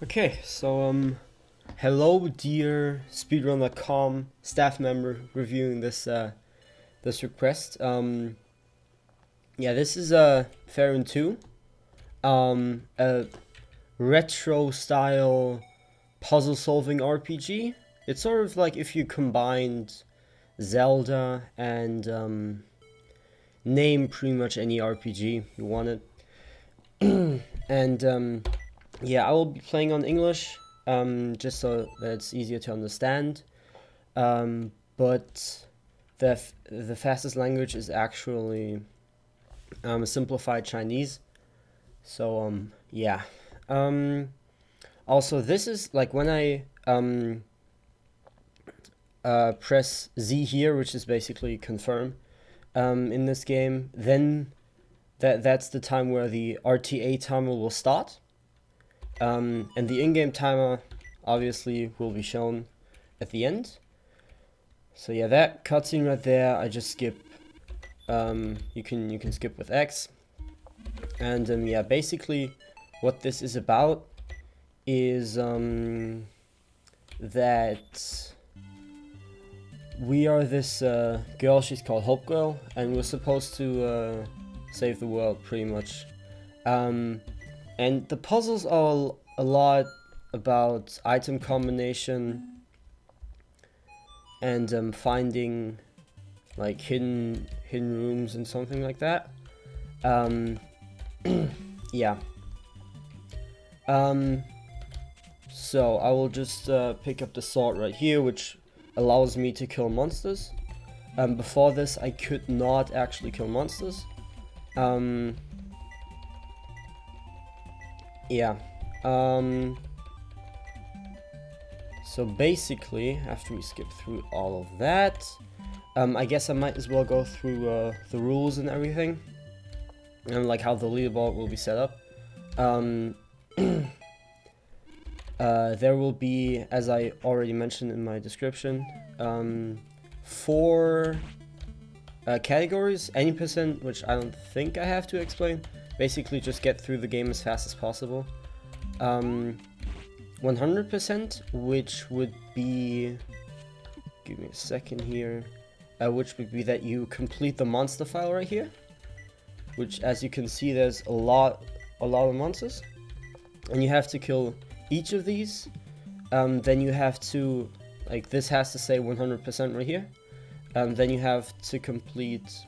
Okay, so hello, dear Speedrun.com staff member reviewing this request. Yeah, this is Fairune 2, a retro style puzzle solving RPG. It's sort of like if you combined Zelda and name pretty much any RPG you wanted. And yeah, I will be playing on English, just so that it's easier to understand. But the fastest language is actually simplified Chinese. So yeah. Also, this is like when I press Z here, which is basically confirm in this game, then that's the time where the RTA timer will start. And the in-game timer obviously will be shown at the end. So yeah, that cutscene right there, I just skip. You can skip with X. And yeah, basically what this is about is that we are this girl, she's called Hope Girl, and we're supposed to save the world pretty much. And the puzzles are a lot about item combination and finding like hidden rooms and something like that. Yeah. So I will just pick up the sword right here, which allows me to kill monsters. Before this, I could not actually kill monsters. Yeah. So basically, after we skip through all of that, I guess I might as well go through the rules and everything, and like how the leaderboard will be set up. There will be, as I already mentioned in my description, 4 categories, any percent, which I don't think I have to explain. Basically, just get through the game as fast as possible. 100%, which would be, give me a second here, which would be that you complete the monster file right here, which, as you can see, there's a lot of monsters, and you have to kill each of these. Then you have to, like, this has to say 100% right here. Then you have to complete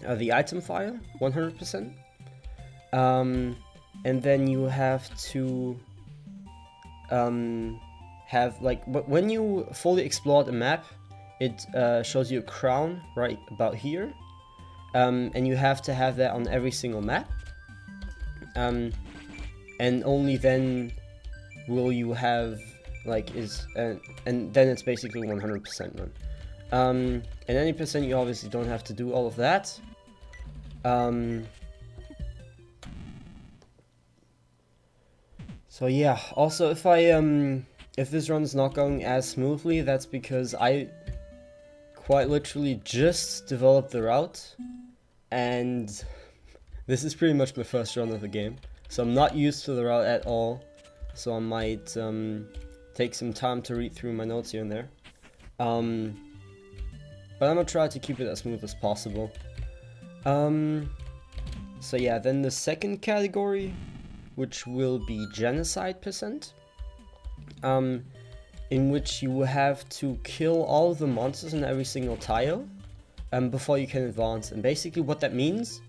the item file 100%. And then you have to have, like, but when you fully explore the map, it shows you a crown right about here, and you have to have that on every single map, and only then will you have, like, and then it's basically 100% run. And any percent, you obviously don't have to do all of that. So yeah, also if this run's not going as smoothly, that's because I quite literally just developed the route, and this is pretty much my first run of the game, so I'm not used to the route at all, so I might take some time to read through my notes here and there. But I'm gonna try to keep it as smooth as possible. So yeah, then the second category, which will be genocide percent, in which you have to kill all of the monsters in every single tile before you can advance. And basically what that means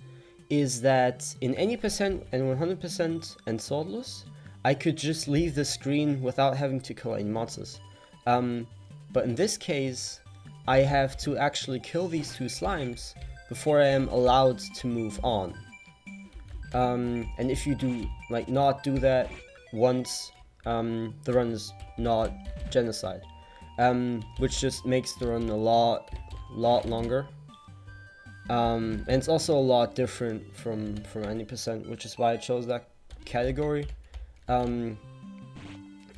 is that in any percent and 100% and swordless, I could just leave the screen without having to kill any monsters. But in this case, I have to actually kill these 2 slimes before I am allowed to move on. And if you do, like, not do that once, the run is not genocide, which just makes the run a lot longer. And it's also a lot different from any percent, which is why I chose that category. And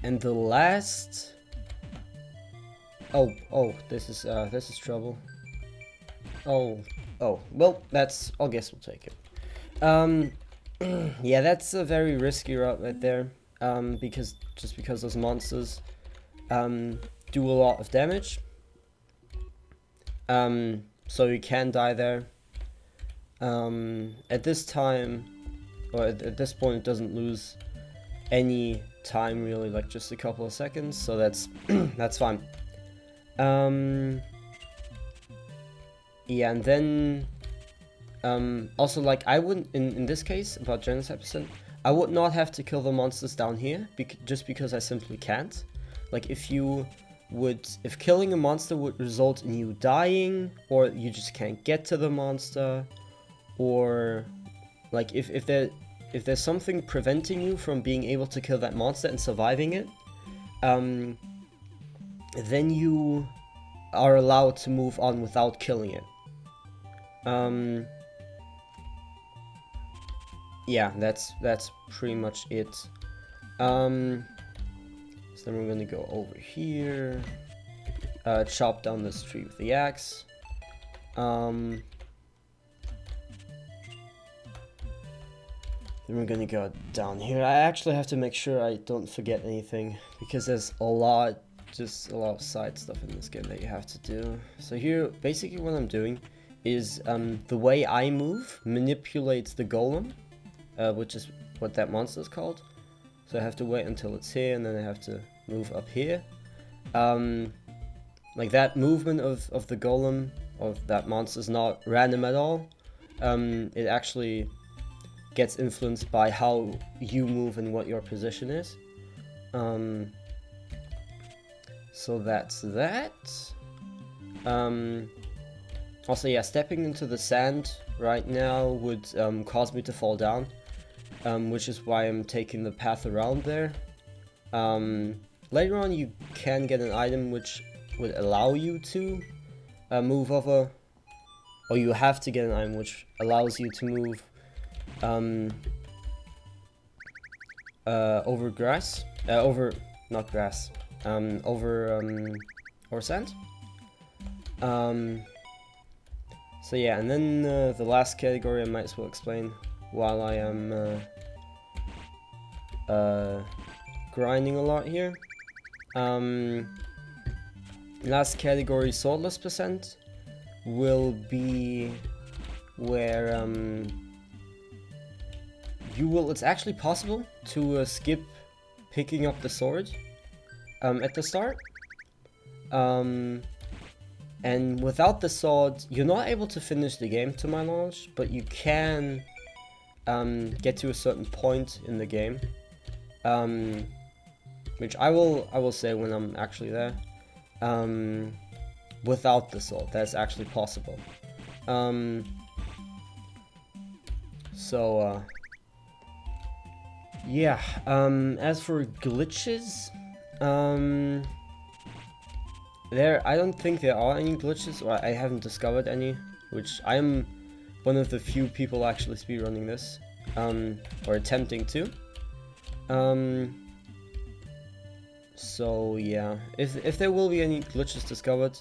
the last, oh, this is trouble. Oh, well, that's, I guess we'll take it. Yeah, that's a very risky route right there. because those monsters do a lot of damage. So you can die there. At this time, or at this point, it doesn't lose any time really, like just a couple of seconds, so that's that's fine. Yeah, and then also, like, I wouldn't, in this case about genocide percent, I would not have to kill the monsters down here just because I simply can't. Like, if killing a monster would result in you dying, or you just can't get to the monster, or like if there's something preventing you from being able to kill that monster and surviving it, then you are allowed to move on without killing it. Yeah, that's pretty much it. So then we're gonna go over here, chop down this tree with the axe. Then we're gonna go down here. I actually have to make sure I don't forget anything, because there's a lot of side stuff in this game that you have to do. So here, basically what I'm doing is, the way I move manipulates the golem, which is what that monster is called. So I have to wait until it's here, and then I have to move up here. Like, that movement of the golem, of that monster, is not random at all. It actually gets influenced by how you move and what your position is. So that's that. Also, yeah, stepping into the sand right now would cause me to fall down, which is why I'm taking the path around there. Later on, you can get an item which would allow you to move over, or you have to get an item which allows you to move over grass, over sand. So yeah, and then the last category I might as well explain while I am grinding a lot here. Last category, swordless percent, will be where it's actually possible to skip picking up the sword at the start. And without the sword, you're not able to finish the game, to my knowledge, but you can get to a certain point in the game, which I will say when I'm actually there. Without the sword, that's actually possible. Yeah. As for glitches, I don't think there are any glitches, or I haven't discovered any, which I am one of the few people actually speedrunning this, or attempting to. So yeah, if there will be any glitches discovered,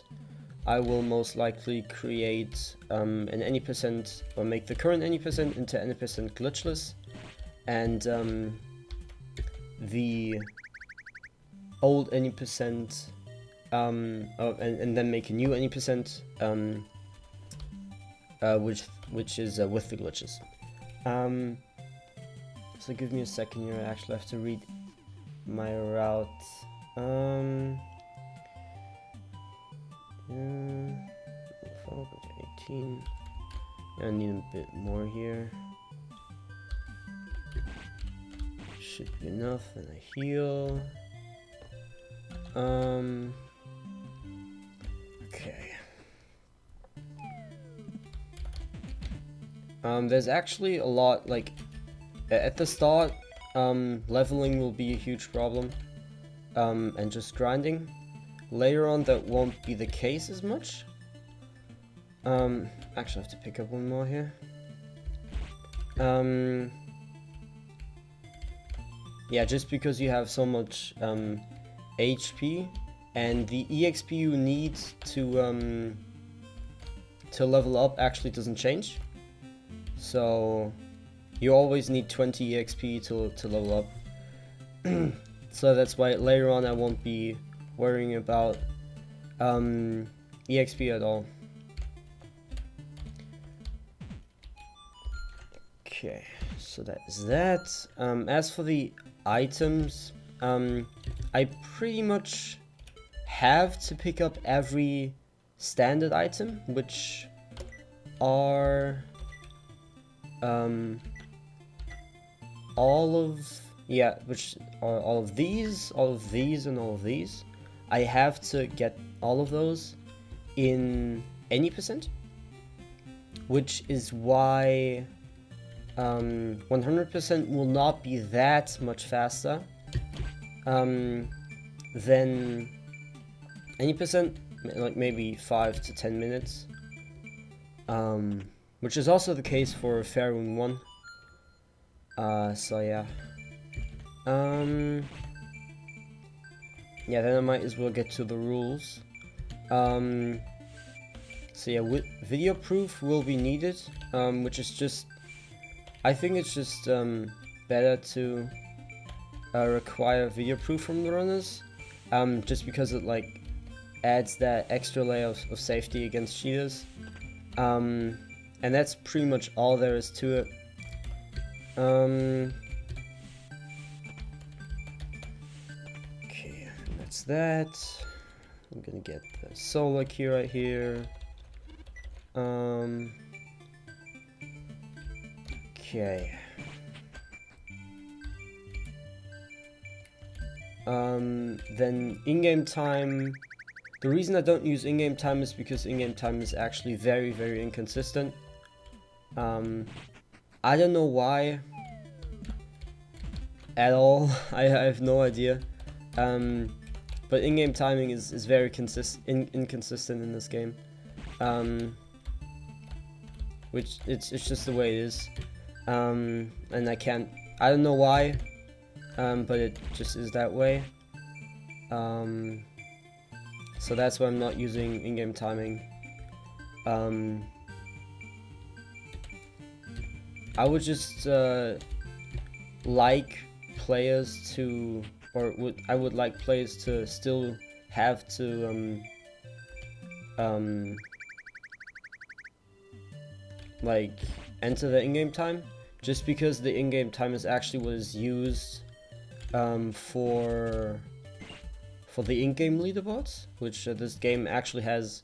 I will most likely create an any percent, or make the current any percent into any percent glitchless, and the old any percent, and then make a new any percent, which is with the glitches. So give me a second here. I actually have to read my route. 18. I need a bit more here. Should be enough. And I heal. Okay. There's actually a lot, like, at the start, leveling will be a huge problem, and just grinding. Later on, that won't be the case as much. Actually, I have to pick up one more here. Yeah, just because you have so much HP, and the EXP you need to level up actually doesn't change. So you always need 20 EXP to level up. So that's why later on I won't be worrying about EXP at all. Okay, so that is that. As for the items, I pretty much have to pick up every standard item, which are which are all of these, and all of these. I have to get all of those in any percent, which is why 100% will not be that much faster than any percent, like maybe 5 to 10 minutes, which is also the case for Fairune 1. So yeah. Yeah, then I might as well get to the rules. So yeah, video proof will be needed, which is just, I think it's just better to require video proof from the runners, just because it like adds that extra layer of safety against cheaters, and that's pretty much all there is to it. Okay, that's that. I'm gonna get the solar key right here. Okay. Then in-game time. The reason I don't use in-game time is because in-game time is actually very, very inconsistent. I don't know why at all. I have no idea. But in-game timing is very inconsistent in this game. Which it's just the way it is. And I don't know why, but it just is that way. So that's why I'm not using in-game timing. I would just like players to, I would like players to still have to like enter the in-game time, just because the in-game time is actually what is used for the in-game leaderboards, which this game actually has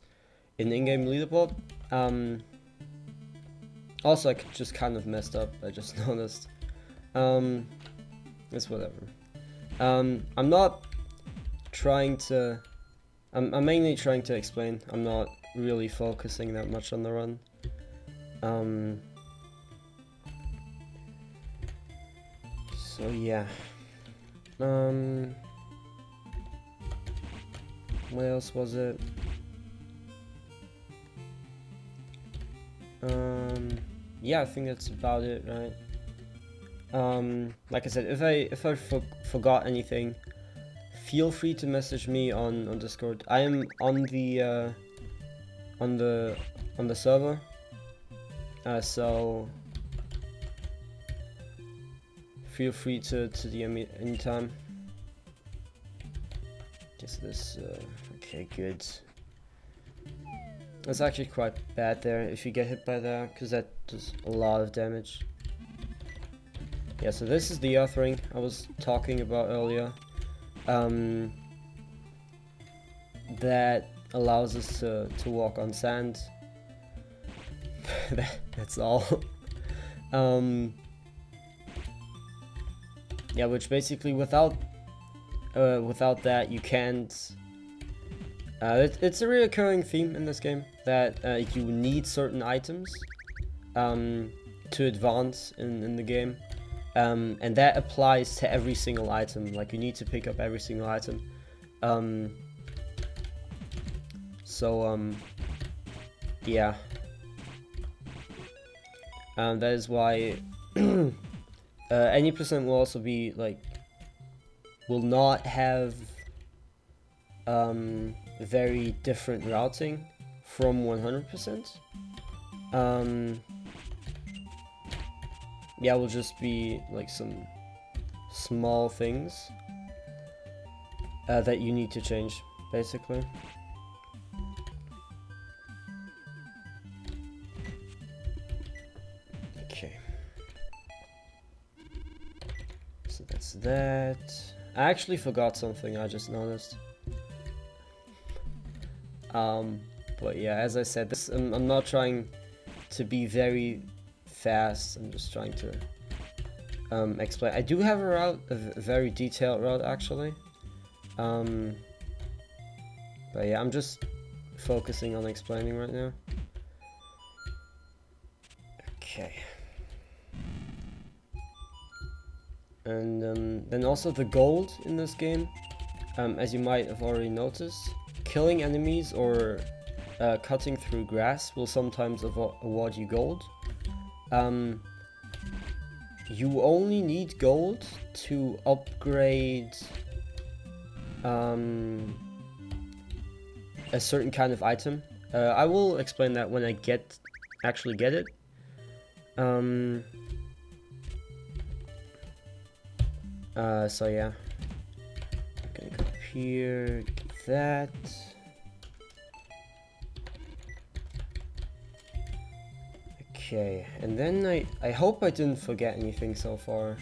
an in-game leaderboard. Also, I just kind of messed up, I just noticed. It's whatever. I'm not trying to, I'm mainly trying to explain. I'm not really focusing that much on the run. So yeah. What else was it? Yeah, I think that's about it, right? Like I said, if I forgot anything, feel free to message me on Discord. I am on the server, so feel free to DM me anytime. Just this. Okay, good. That's actually quite bad there if you get hit by that, because that does a lot of damage. Yeah, so this is the earth ring I was talking about earlier. That allows us to walk on sand. That's all. Yeah, which basically without that you can't. It's a reoccurring theme in this game that you need certain items to advance in the game, and that applies to every single item. Like, you need to pick up every single item. Yeah. That is why any percent will also be like, will not have very different routing from 100%. Yeah, will just be like some small things that you need to change, basically. Okay. So that's that. I actually forgot something, I just noticed. But yeah, as I said, this I'm not trying to be very fast. I'm just trying to explain. I do have a route, a very detailed route actually. But yeah, I'm just focusing on explaining right now. Okay. And then also the gold in this game, as you might have already noticed, killing enemies or cutting through grass will sometimes award you gold. You only need gold to upgrade a certain kind of item. I will explain that when I actually get it. So yeah, I'm gonna go up here, get that. Okay, and then I hope I didn't forget anything so far.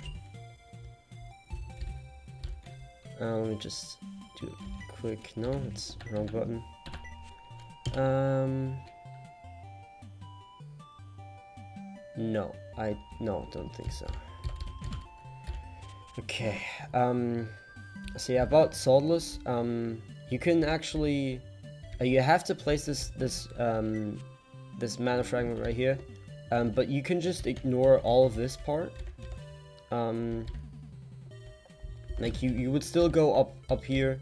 Let me just do a quick, no, it's the wrong button. No, don't think so. Okay, so yeah, about swordless, you can actually, you have to place this mana fragment right here, but you can just ignore all of this part. Like you would still go up here,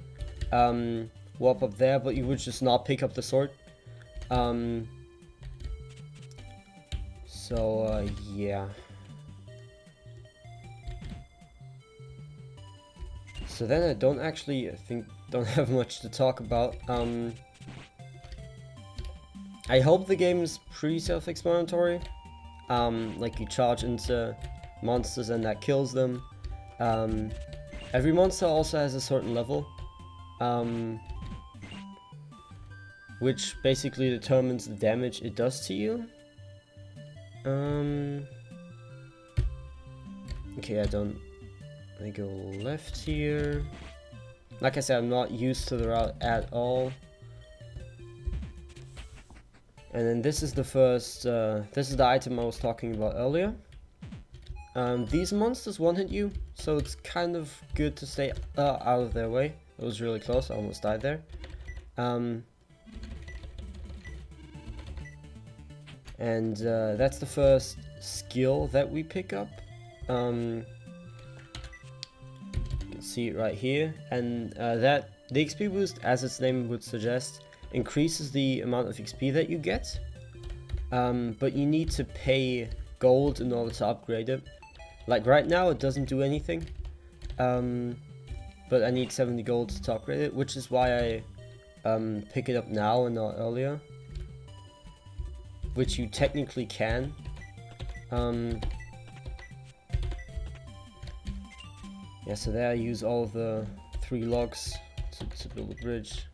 warp up there, but you would just not pick up the sword. So yeah. So then I don't have much to talk about. I hope the game is pretty self-explanatory. Like you charge into monsters and that kills them. Every monster also has a certain level, which basically determines the damage it does to you. Okay, I go left here. Like I said, I'm not used to the route at all. And then this is the first, this is the item I was talking about earlier. These monsters one-hit you, so it's kind of good to stay out of their way. It was really close, I almost died there. And that's the first skill that we pick up. You can see it right here, and that the XP boost, as its name would suggest, increases the amount of XP that you get. But you need to pay gold in order to upgrade it. Like right now it doesn't do anything, but I need 70 gold to upgrade it, which is why I pick it up now and not earlier, which you technically can. Yeah, so there I use all the 3 logs to build a bridge.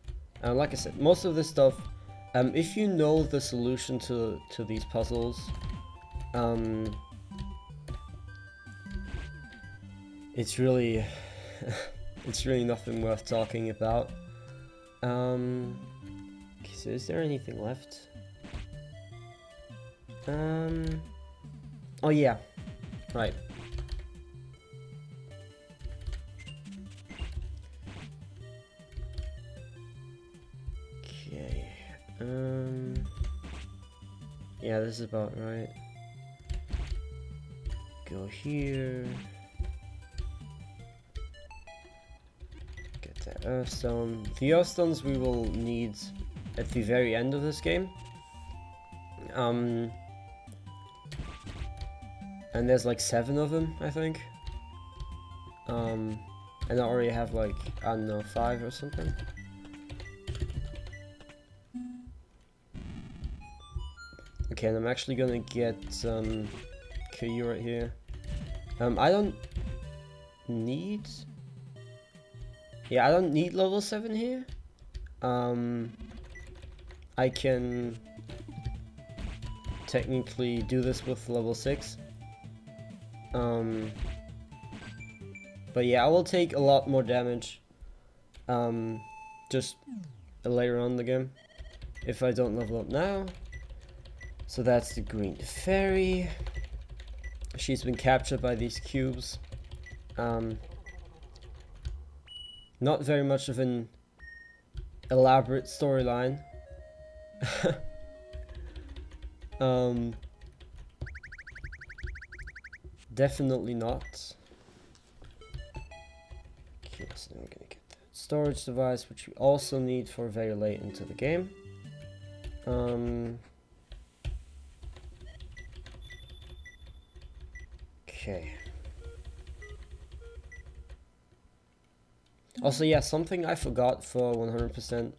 Like I said, most of this stuff, if you know the solution to these puzzles, it's really it's really nothing worth talking about. Okay, so is there anything left? Oh yeah, right. Okay, yeah, this is about right. Go here. Get that earthstone. The earthstones we will need at the very end of this game. And there's like 7 of them, I think. And I already have like, I don't know, 5 or something. Okay, and I'm actually gonna get Caillou right here. I don't need... Yeah, I don't need level 7 here. I can technically do this with level 6. But yeah, I will take a lot more damage just later on in the game if I don't level up now. So that's the green fairy. She's been captured by these cubes. Not very much of an elaborate storyline. Definitely not. Okay, so now we're gonna get the storage device, which we also need for very late into the game. Okay. Also, yeah, something I forgot for 100%.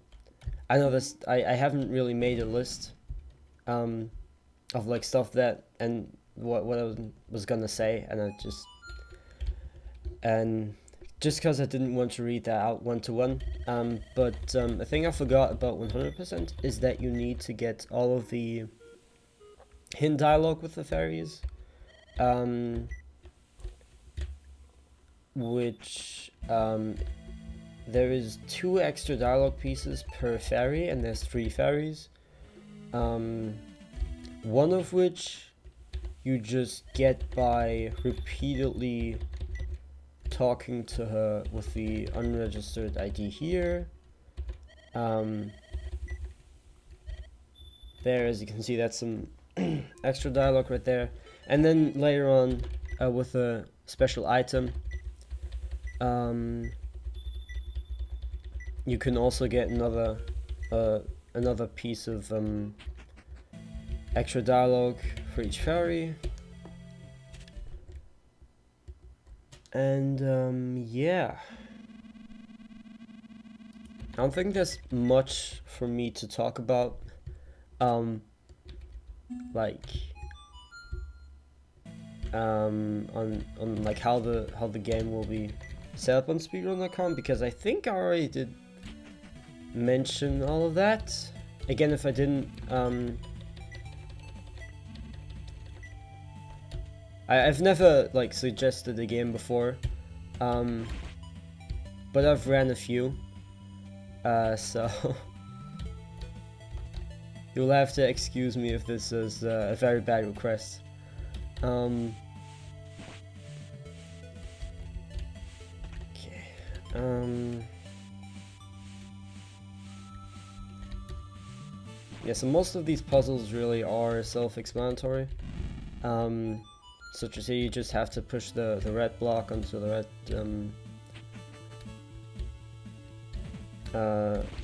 I know this, I haven't really made a list of like stuff that, and what I was gonna say, and just because I didn't want to read that out one-to-one. But a thing I forgot about 100% is that you need to get all of the hidden dialogue with the fairies. Which there is 2 extra dialogue pieces per fairy, and there's 3 fairies. One of which you just get by repeatedly talking to her with the unregistered ID here. There, as you can see, that's some extra dialogue right there. And then later on, with a special item, you can also get another piece of extra dialogue for each fairy. And yeah, I don't think there's much for me to talk about. Like on like how the game will be set up on speedrun.com, because I think I already did mention all of that. Again, if I didn't, I've never like suggested a game before, but I've ran a few, so you'll have to excuse me if this is a very bad request. Okay. Yeah, so most of these puzzles really are self-explanatory. Such as here, you just have to push the red block onto the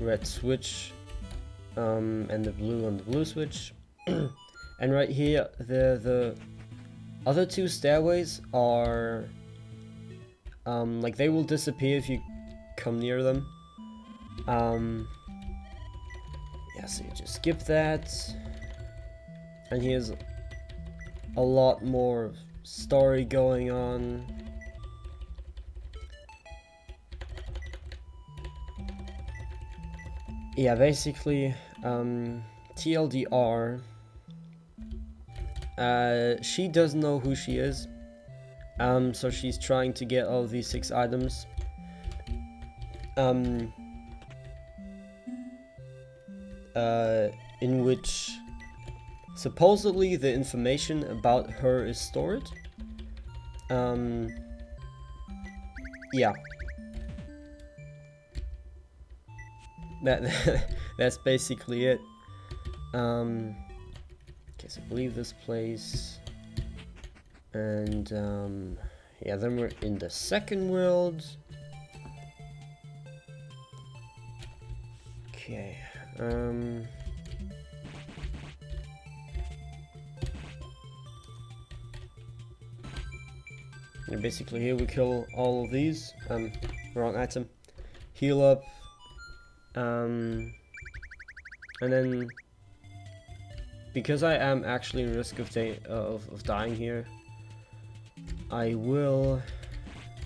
red switch, and the blue on the blue switch. And right here, the other 2 stairways are like they will disappear if you come near them. Yeah, so you just skip that, and here's a lot more story going on. Yeah, basically, TLDR, she doesn't know who she is, so she's trying to get all these 6 items. In which supposedly the information about her is stored. Yeah. That's basically it. Okay, so leave this place. And yeah, then we're in the second world. Okay. And basically here we kill all of these. Wrong item. Heal up. And then, because I am actually in risk of dying here, I will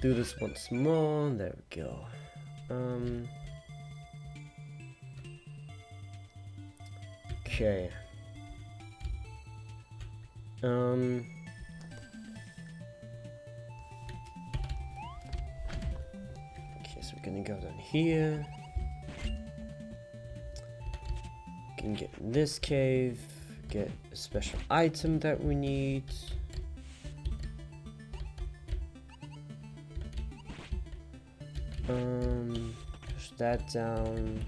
do this once more. There we go. Okay. Okay, so we're gonna go down here. Can get in this cave, get a special item that we need. Push that down.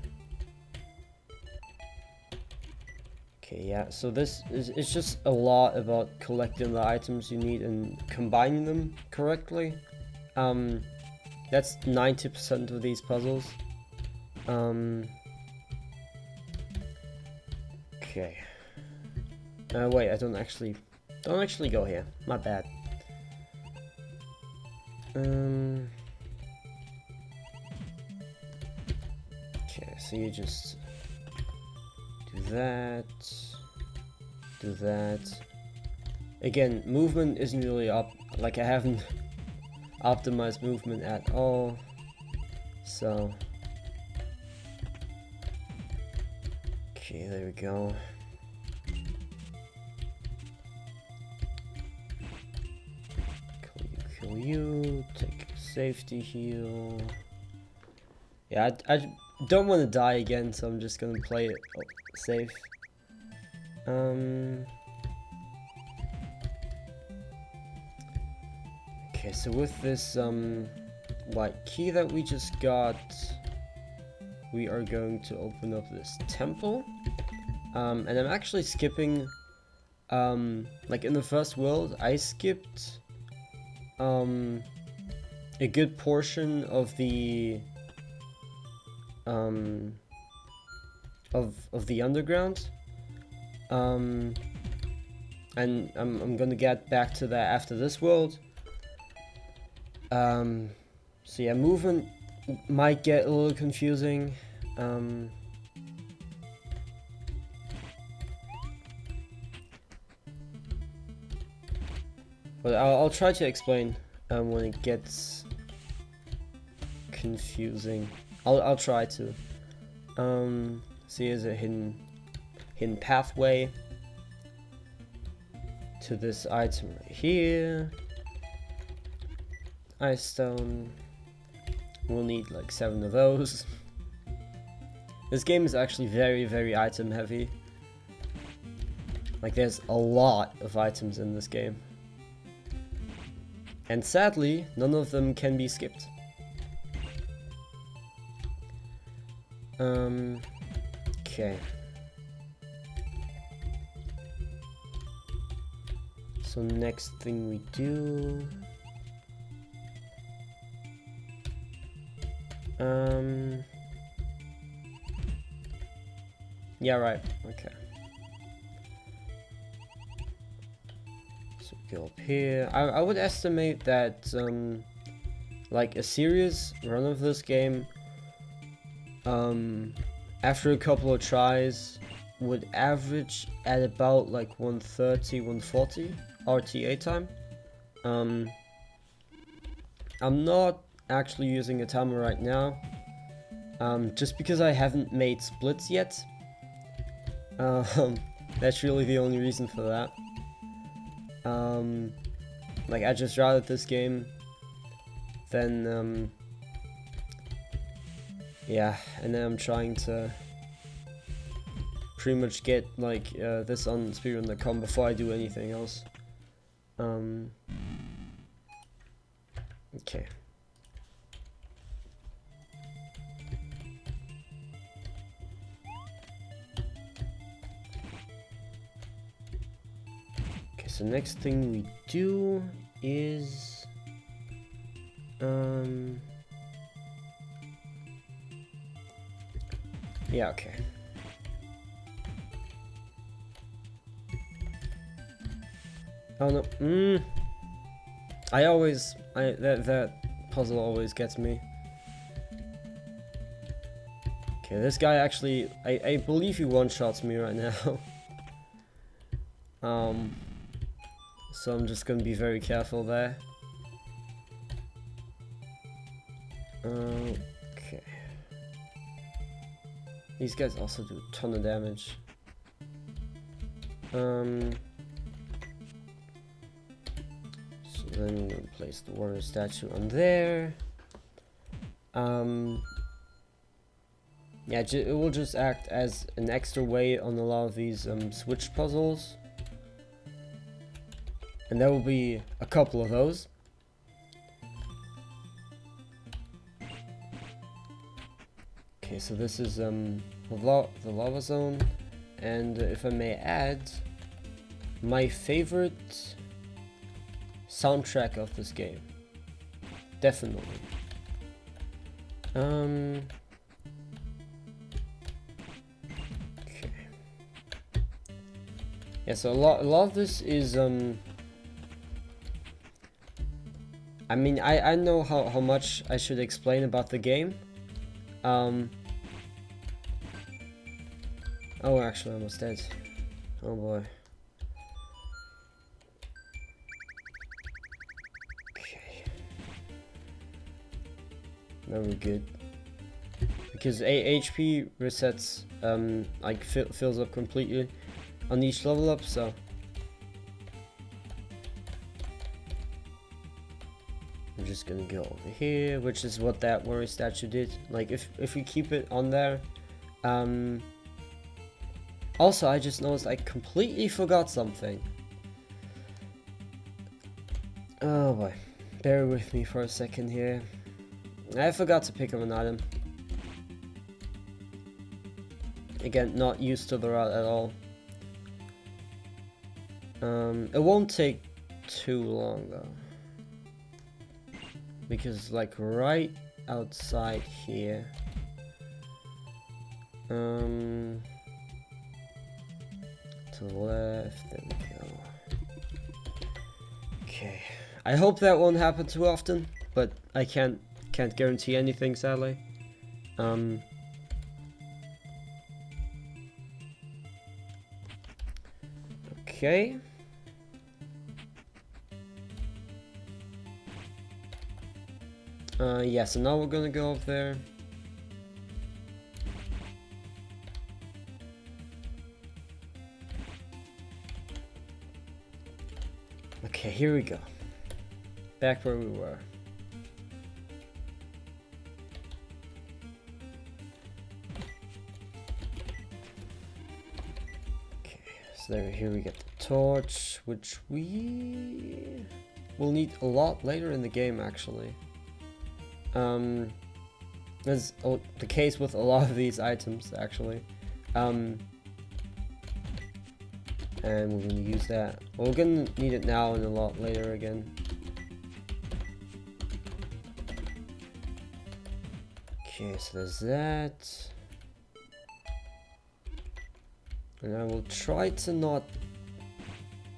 Okay, yeah, so this is, it's just a lot about collecting the items you need and combining them correctly. That's 90% of these puzzles. Okay. Wait, I don't actually go here. My bad. Okay, so you just do that. Do that. Again, movement isn't really like I haven't optimized movement at all. So okay, there we go. Kill you, take a safety heal. Yeah, I don't want to die again, so I'm just gonna play it safe. Okay, so with this white key that we just got, we are going to open up this temple. And I'm actually skipping, like in the first world, I skipped a good portion of the underground. And I'm gonna get back to that after this world. So yeah, movement might get a little confusing. But I'll try to explain when it gets confusing. I'll try to. See, here's a hidden pathway to this item right here. Ice stone. We'll need like 7 of those. This game is actually very, very item heavy. Like there's a lot of items in this game. And sadly, none of them can be skipped. Okay. So next thing we do... yeah, right, okay. So go up here. I would estimate that, like a serious run of this game, after a couple of tries, would average at about like 130, 140 RTA time. I'm not actually using a timer right now, just because I haven't made splits yet. That's really the only reason for that. Like I just rather this game than yeah, and then I'm trying to pretty much get like this on speedrun.com before I do anything else. Okay. Okay, so next thing we do is yeah, okay. Oh no, that puzzle always gets me. Okay, this guy actually, I believe he one-shots me right now. So I'm just gonna be very careful there. Okay. These guys also do a ton of damage. So then we're gonna place the warrior statue on there. Yeah, it will just act as an extra way on a lot of these switch puzzles. And there will be a couple of those. Okay, so this is the lava zone. And if I may add, my favorite soundtrack of this game. Definitely. Okay. Yeah, so a lot of this is I mean, I know how much I should explain about the game. Oh, actually, I almost dead. Oh boy. Okay. Very good. Because HP resets, like fills up completely on each level up, so. I'm just gonna go over here, which is what that warrior statue did. Like, if we keep it on there, also, I just noticed I completely forgot something. Oh boy, bear with me for a second here. I forgot to pick up an item. Again, not used to the route at all. It won't take too long though. Because like right outside here. To the left, there we go. Okay. I hope that won't happen too often, but I can't guarantee anything, sadly. Okay. Yeah, so now we're gonna go up there. Okay, here we go. Back where we were. Okay, so here we get the torch, which we will need a lot later in the game, actually. That's the case with a lot of these items, actually. And we're gonna use that. Well, we're gonna need it now and a lot later again. Okay, so there's that. And I will try to not...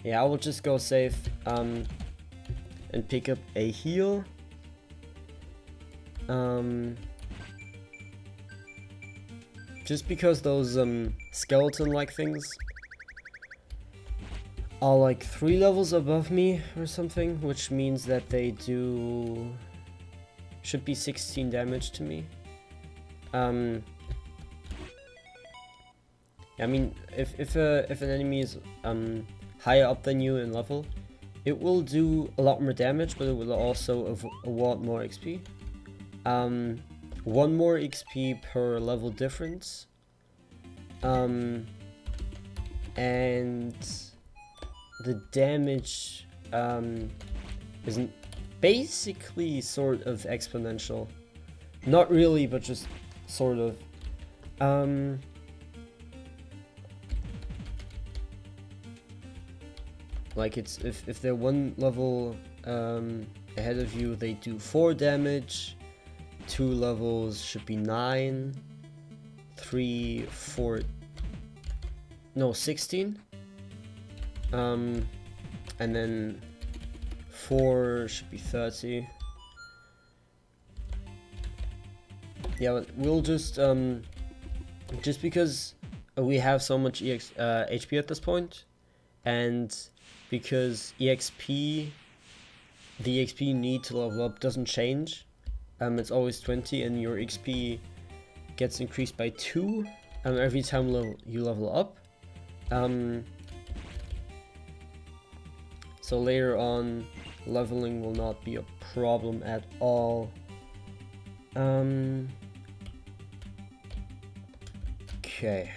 Yeah, I will just go safe, and pick up a heal. Just because those skeleton-like things are like 3 levels above me or something, which means that they should be 16 damage to me. I mean, if an enemy is higher up than you in level, it will do a lot more damage, but it will also award more XP. 1 more XP per level difference. And the damage isn't basically sort of exponential. Not really, but just sort of. Like it's if they're 1 level ahead of you, they do 4 damage. 2 levels should be 9. 3, 4. No, 16. And then 4 should be 30. Yeah, but we'll just because we have so much HP at this point, and because the XP you need to level up doesn't change, it's always 20, and your XP gets increased by 2 every time you level up. So later on, leveling will not be a problem at all. Okay.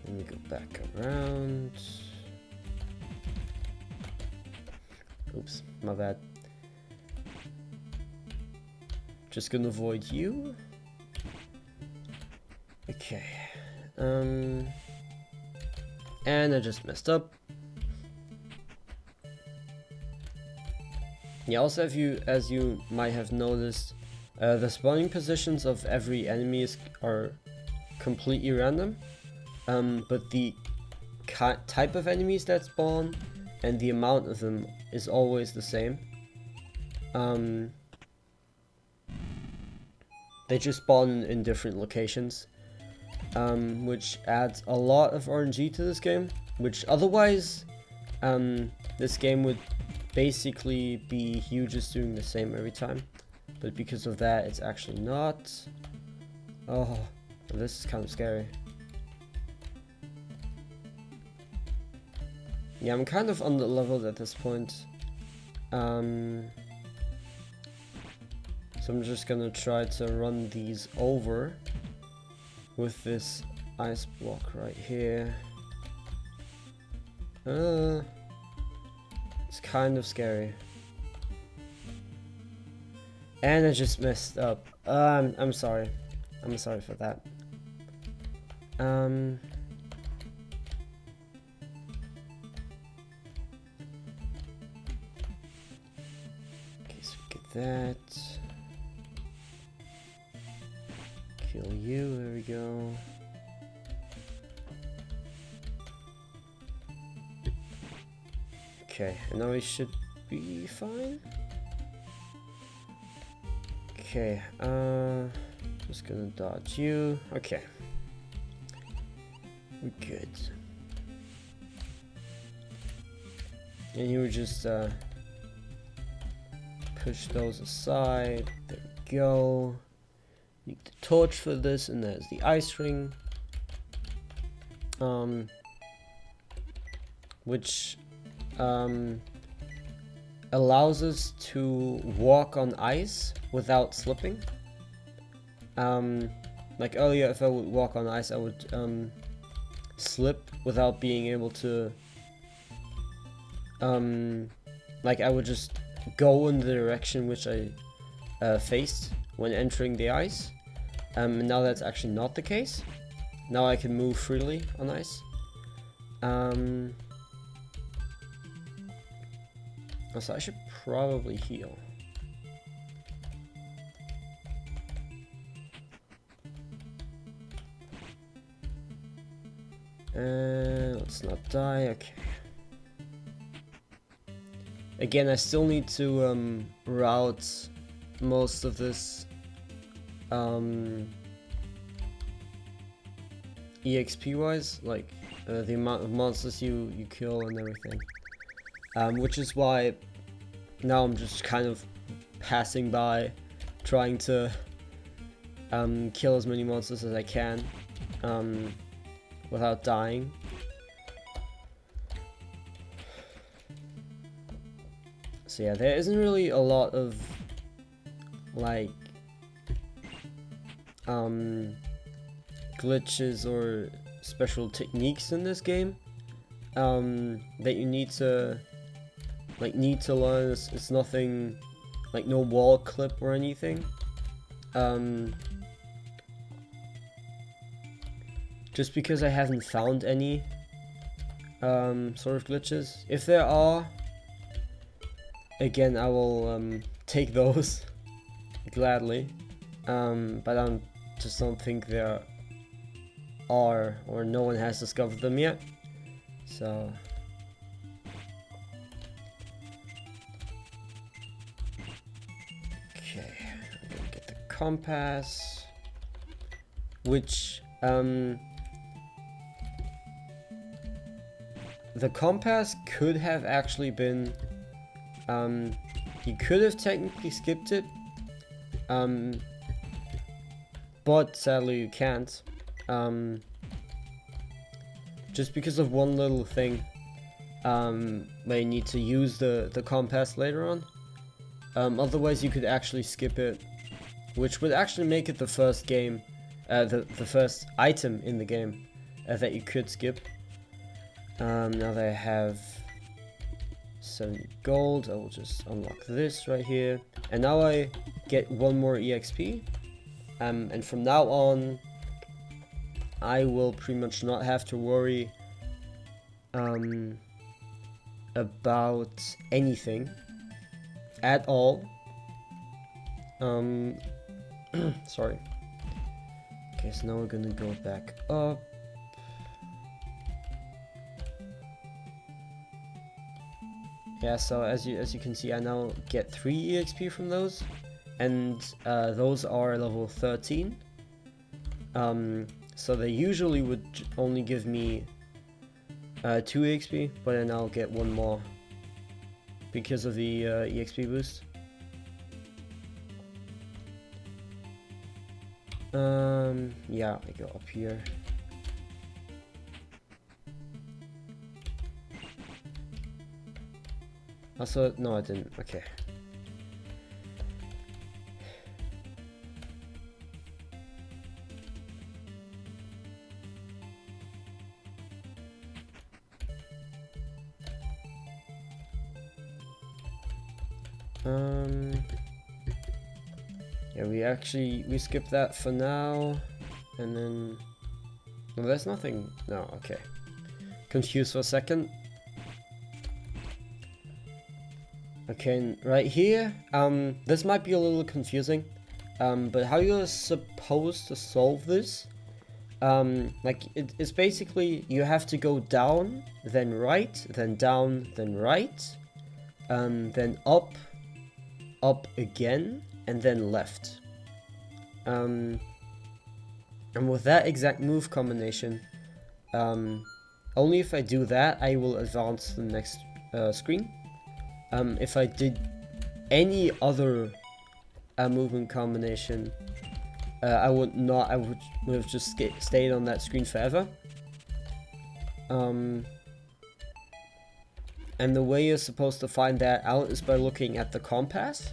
Let me go back around. Oops, my bad. Just gonna avoid you. Okay. And I just messed up. Yeah, also as you might have noticed, the spawning positions of every enemy are completely random. But the type of enemies that spawn and the amount of them is always the same. They just spawn in different locations, which adds a lot of RNG to this game, which otherwise this game would basically be you just doing the same every time, but because of that it's actually not. Oh, this is kind of scary. Yeah, I'm kind of under-leveled at this point. So I'm just gonna try to run these over with this ice block right here. It's kind of scary. And I just messed up. I'm sorry. I'm sorry for that. Okay, so get that. Kill you, there we go. Okay, and now we should be fine. Okay, just gonna dodge you. Okay, we're good. And you would just push those aside. There we go. Need the torch for this, and there's the ice ring. Which allows us to walk on ice without slipping. Like earlier, if I would walk on ice, I would slip without being able to. Like I would just go in the direction which I faced when entering the ice. And now that's actually not the case. Now I can move freely on ice. So I should probably heal. Let's not die. Okay. Again, I still need to route most of this EXP wise, like the amount of monsters you kill and everything. Which is why now I'm just kind of passing by, trying to kill as many monsters as I can without dying. So yeah, there isn't really a lot of like glitches or special techniques in this game that you need to learn. It's nothing like no wall clip or anything. Just because I haven't found any sort of glitches. If there are, again, I will take those gladly, but I just don't think there are, or no one has discovered them yet. So okay, I'm gonna get the compass, which the compass could have actually been, you could have technically skipped it, but sadly you can't, just because of one little thing, where you need to use the compass later on. Otherwise you could actually skip it, which would actually make it the first game, the first item in the game that you could skip. Now that I have 70 gold, I will just unlock this right here. And now I get one more EXP. And from now on, I will pretty much not have to worry about anything at all. Sorry. Okay, so now we're gonna go back up. Yeah, so as you can see, I now get 3 EXP from those, and those are level 13. So they usually would only give me 2 EXP, but I now get 1 more because of the EXP boost. Yeah, I go up here. Also, no, I didn't. Okay. Yeah, we skipped that for now, and then no, there's nothing. No, okay. Confused for a second. Okay, and right here, this might be a little confusing, but how you're supposed to solve this, like it's basically you have to go down, then right, then down, then right, then up again, and then left. And with that exact move combination, only if I do that, I will advance to the next screen. If I did any other movement combination, I would not. I would have just stayed on that screen forever. And the way you're supposed to find that out is by looking at the compass.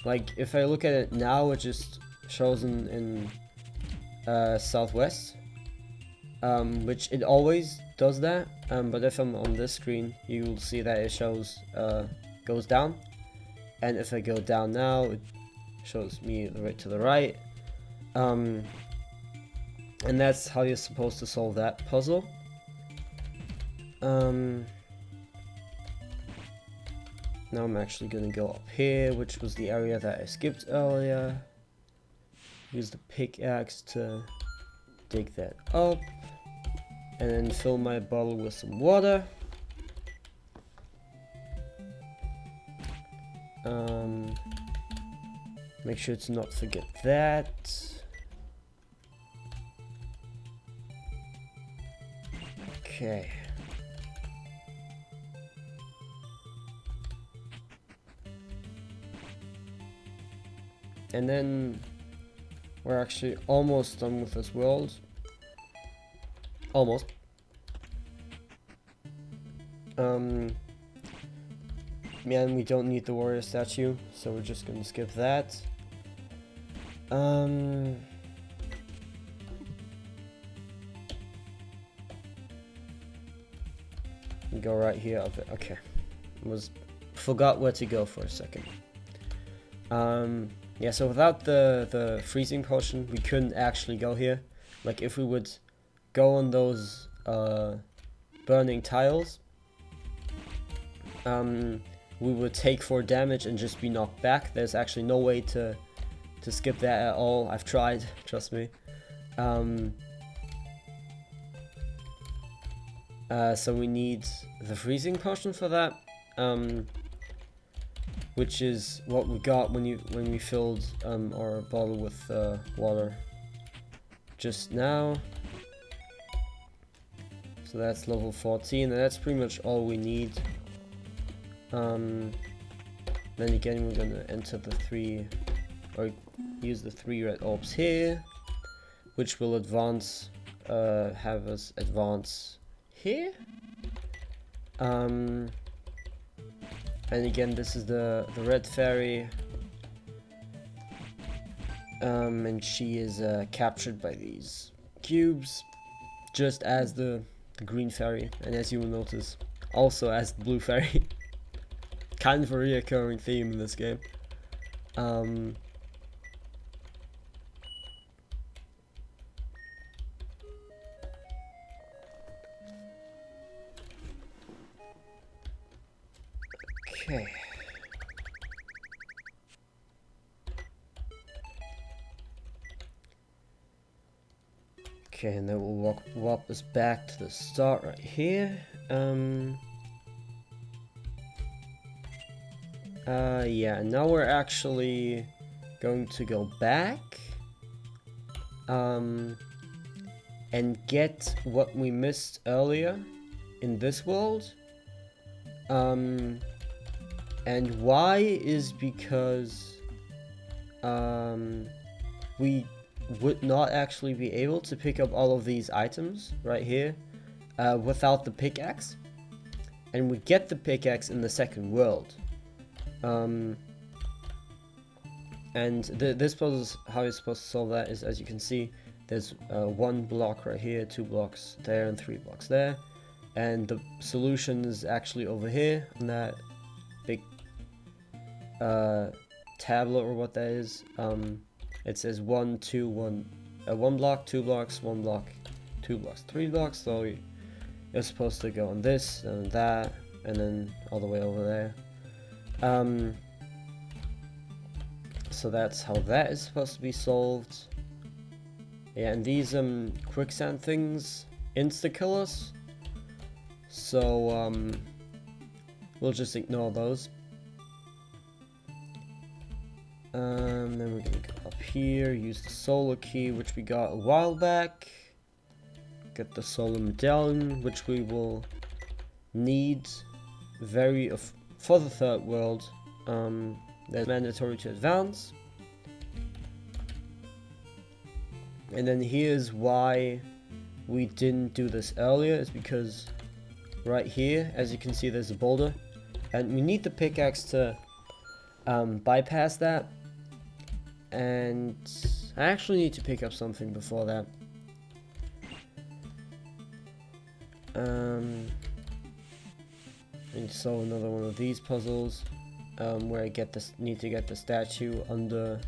Like if I look at it now, it just shows in southwest, which it always does that. But if I'm on this screen, you will see that it shows goes down, and if I go down now, it shows me right to the right. And that's how you're supposed to solve that puzzle. Now I'm actually gonna go up here, which was the area that I skipped earlier. Use the pickaxe to dig that up, and then fill my bottle with some water. Make sure to not forget that. Okay. And then we're actually almost done with this world. Almost. Yeah, and we don't need the warrior statue, so we're just gonna skip that. Go right here. Okay, forgot where to go for a second. Yeah, so without the freezing potion, we couldn't actually go here. Like if we would go on those burning tiles, we would take 4 damage and just be knocked back. There's actually no way to skip that at all. I've tried, trust me. So we need the freezing potion for that, which is what we got when we filled our bottle with water just now. So that's level 14, and that's pretty much all we need. Then again, we're gonna enter the 3, or use the 3 red orbs here, which will advance, have us advance here. And again, this is the red fairy, and she is captured by these cubes, just as the green fairy, and as you will notice, also as the blue fairy. Kind of a reoccurring theme in this game. Okay. Okay, and then we'll walk us back to the start right here. Yeah, now we're actually going to go back, and get what we missed earlier in this world. And why is because, we would not actually be able to pick up all of these items right here, without the pickaxe, and we get the pickaxe in the second world. And this puzzle is how you're supposed to solve that is, as you can see, there's 1 block right here, 2 blocks there, and 3 blocks there, and the solution is actually over here on that big tablet, or what that is. It says 1, 2, 1, 1 block, 2 blocks, 1 block, 2 blocks, 3 blocks. So you're supposed to go on this and that, and then all the way over there. So that's how that is supposed to be solved. Yeah, and these quicksand things insta-kill us, so we'll just ignore those. Then we're gonna go up here, use the solar key, which we got a while back, get the solar medallion, which we will need for the third world. That's mandatory to advance. And then here's why we didn't do this earlier, is because right here, as you can see, there's a boulder, and we need the pickaxe to bypass that. And I actually need to pick up something before that. And solve another one of these puzzles, where I need to get the statue under,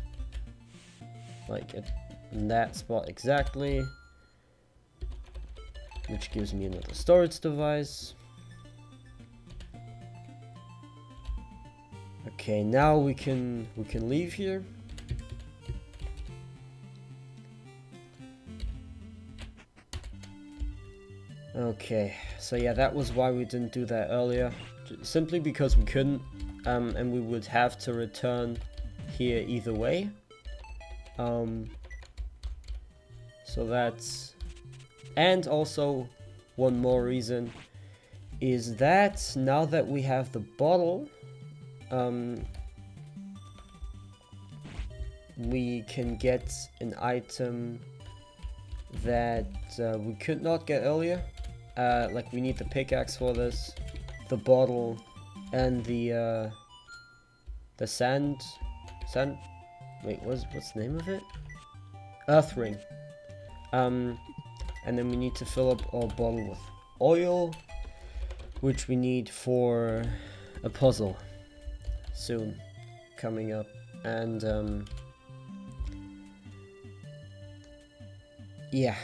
like, in that spot exactly, which gives me another storage device. Okay, now we can leave here. Okay, so yeah, that was why we didn't do that earlier, simply because we couldn't, and we would have to return here either way. So that's, and also one more reason is that now that we have the bottle, we can get an item that we could not get earlier. Like, we need the pickaxe for this, the bottle, and the sand. Wait, what's the name of it? Earth ring. And then we need to fill up our bottle with oil, which we need for a puzzle soon coming up. And yeah,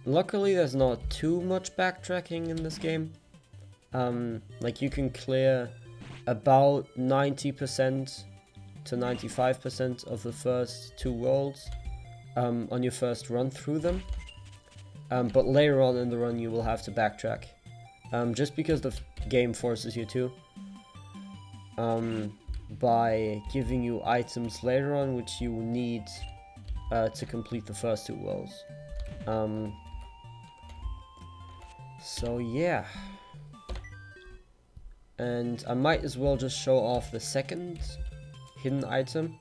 luckily there's not too much backtracking in this game. Like, you can clear about 90% to 95% of the first 2 worlds on your first run through them, but later on in the run you will have to backtrack, just because the game forces you to, by giving you items later on which you need to complete the first 2 worlds. So yeah. And I might as well just show off the second hidden item.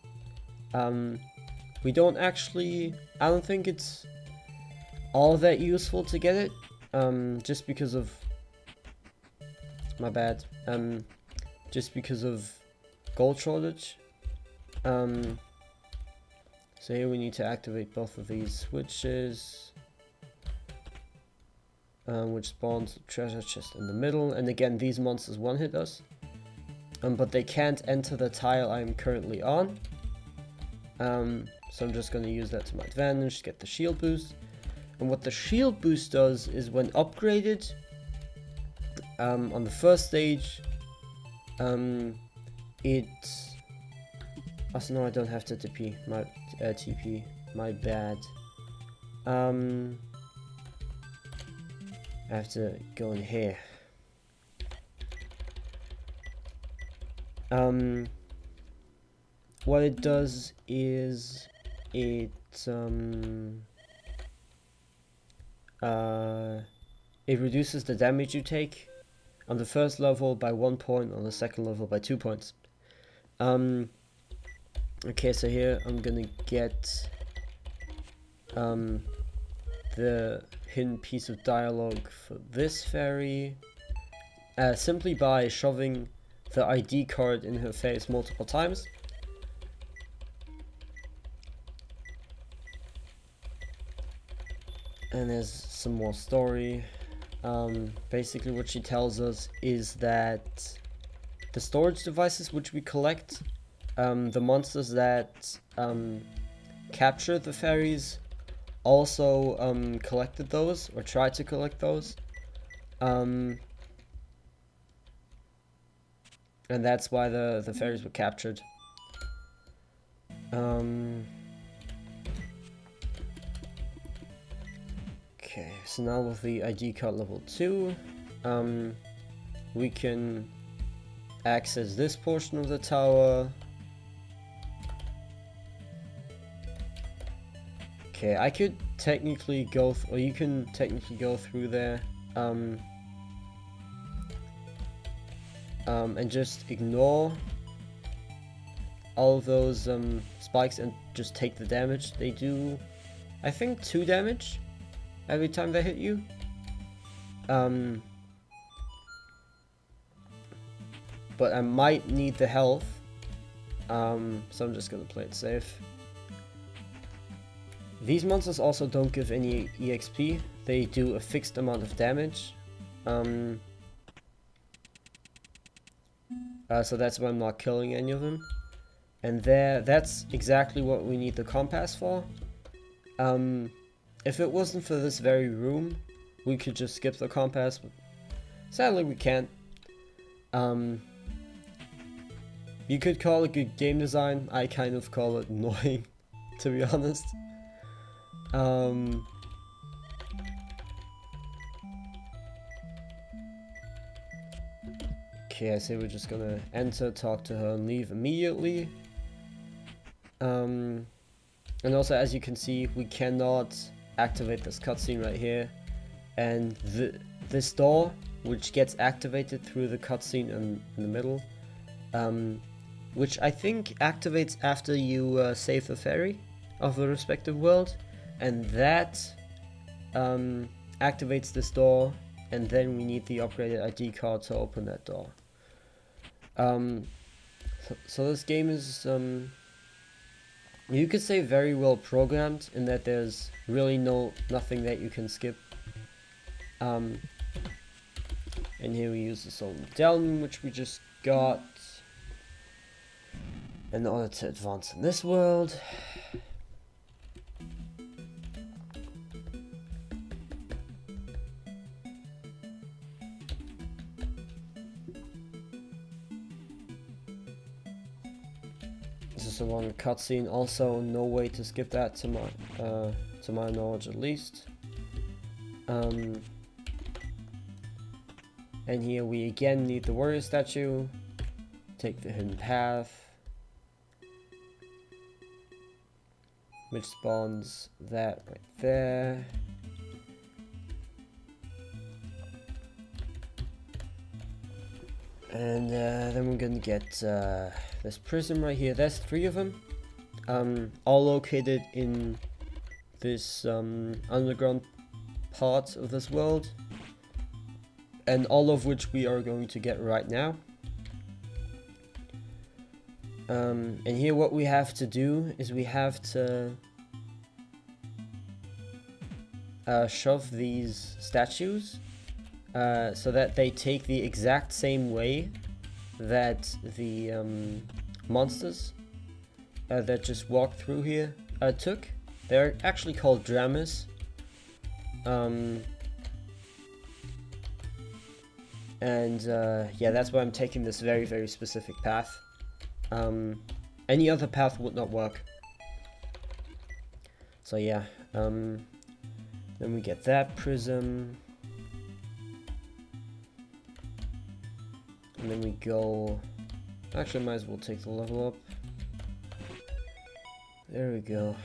We don't actually, I don't think it's all that useful to get it, just because of, my bad, just because of gold shortage. So here we need to activate both of these switches, which spawns the treasure chest in the middle. And again, these monsters one-hit us, but they can't enter the tile I'm currently on. So I'm just going to use that to my advantage, get the shield boost. And what the shield boost does is when upgraded, on the first stage, it... Also, no, I don't have to TP, my bad. I have to go in here. What it does is it reduces the damage you take on the first level by 1 point, on the second level by 2 points. Okay, so here I'm gonna get the hidden piece of dialogue for this fairy, simply by shoving the ID card in her face multiple times. And there's some more story. Basically what she tells us is that the storage devices which we collect, the monsters that capture the fairies also collected those, or tried to collect those. And that's why the fairies were captured. Okay, so now with the ID card level 2, we can access this portion of the tower. Okay, I could technically go, or you can technically go through there, and just ignore all of those spikes and just take the damage. They do, I think, 2 damage every time they hit you. But I might need the health, so I'm just gonna play it safe. These monsters also don't give any EXP, they do a fixed amount of damage. So that's why I'm not killing any of them. And that's exactly what we need the compass for. If it wasn't for this very room, we could just skip the compass, but sadly we can't. You could call it good game design, I kind of call it annoying, to be honest. Okay, I say we're just gonna enter, talk to her, and leave immediately. And also, as you can see, we cannot activate this cutscene right here. And this door, which gets activated through the cutscene in the middle, which I think activates after you save the fairy of the respective world. And that activates this door, and then we need the upgraded ID card to open that door. So this game is, you could say, very well programmed in that there's really nothing that you can skip. And here we use the soul medallion, which we just got in order to advance in this world. This is a long cutscene, also no way to skip that to my knowledge at least. And here we again need the warrior statue, take the hidden path. which spawns that right there. And then we're gonna get this prism right here. There's 3 of them, all located in this underground part of this world, and all of which we are going to get right now. And here what we have to do is we have to shove these statues so that they take the exact same way that the monsters that just walked through here took. They're actually called dramas. Yeah, that's why I'm taking this very, very specific path. Any other path would not work. So yeah, then we get that prism. And then we go... Actually, might as well take the level up. There we go.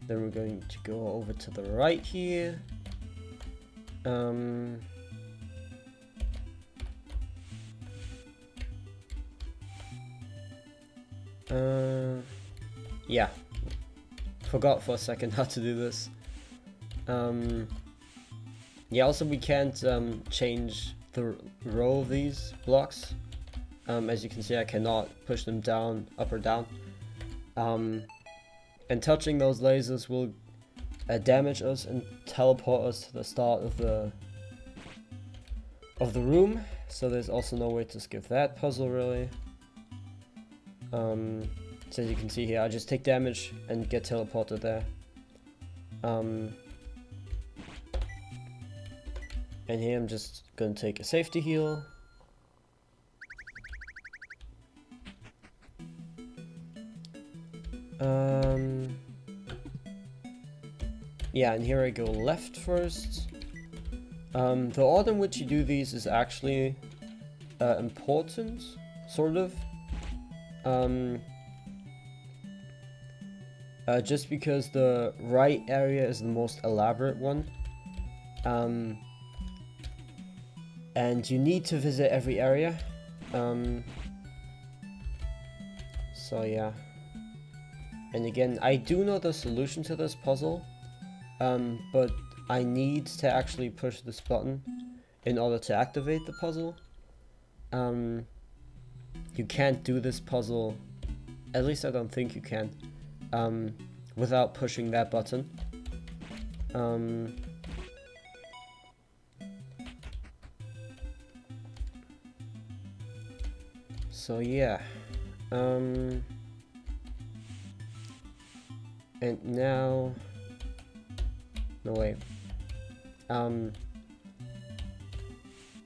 Then we're going to go over to the right here. Yeah. Forgot for a second how to do this. Yeah, also we can't change the row of these blocks. As you can see, I cannot push them down, up or down. And touching those lasers will damage us and teleport us to the start of the room. So there's also no way to skip that puzzle really. So as you can see here, I just take damage and get teleported there. And here I'm just gonna take a safety heal. Yeah, and here I go left first. The order in which you do these is actually important, sort of. Just because the right area is the most elaborate one. And you need to visit every area. So yeah. And again, I do know the solution to this puzzle, but I need to actually push this button in order to activate the puzzle. You can't do this puzzle, at least I don't think you can, without pushing that button. So yeah, and now, no way,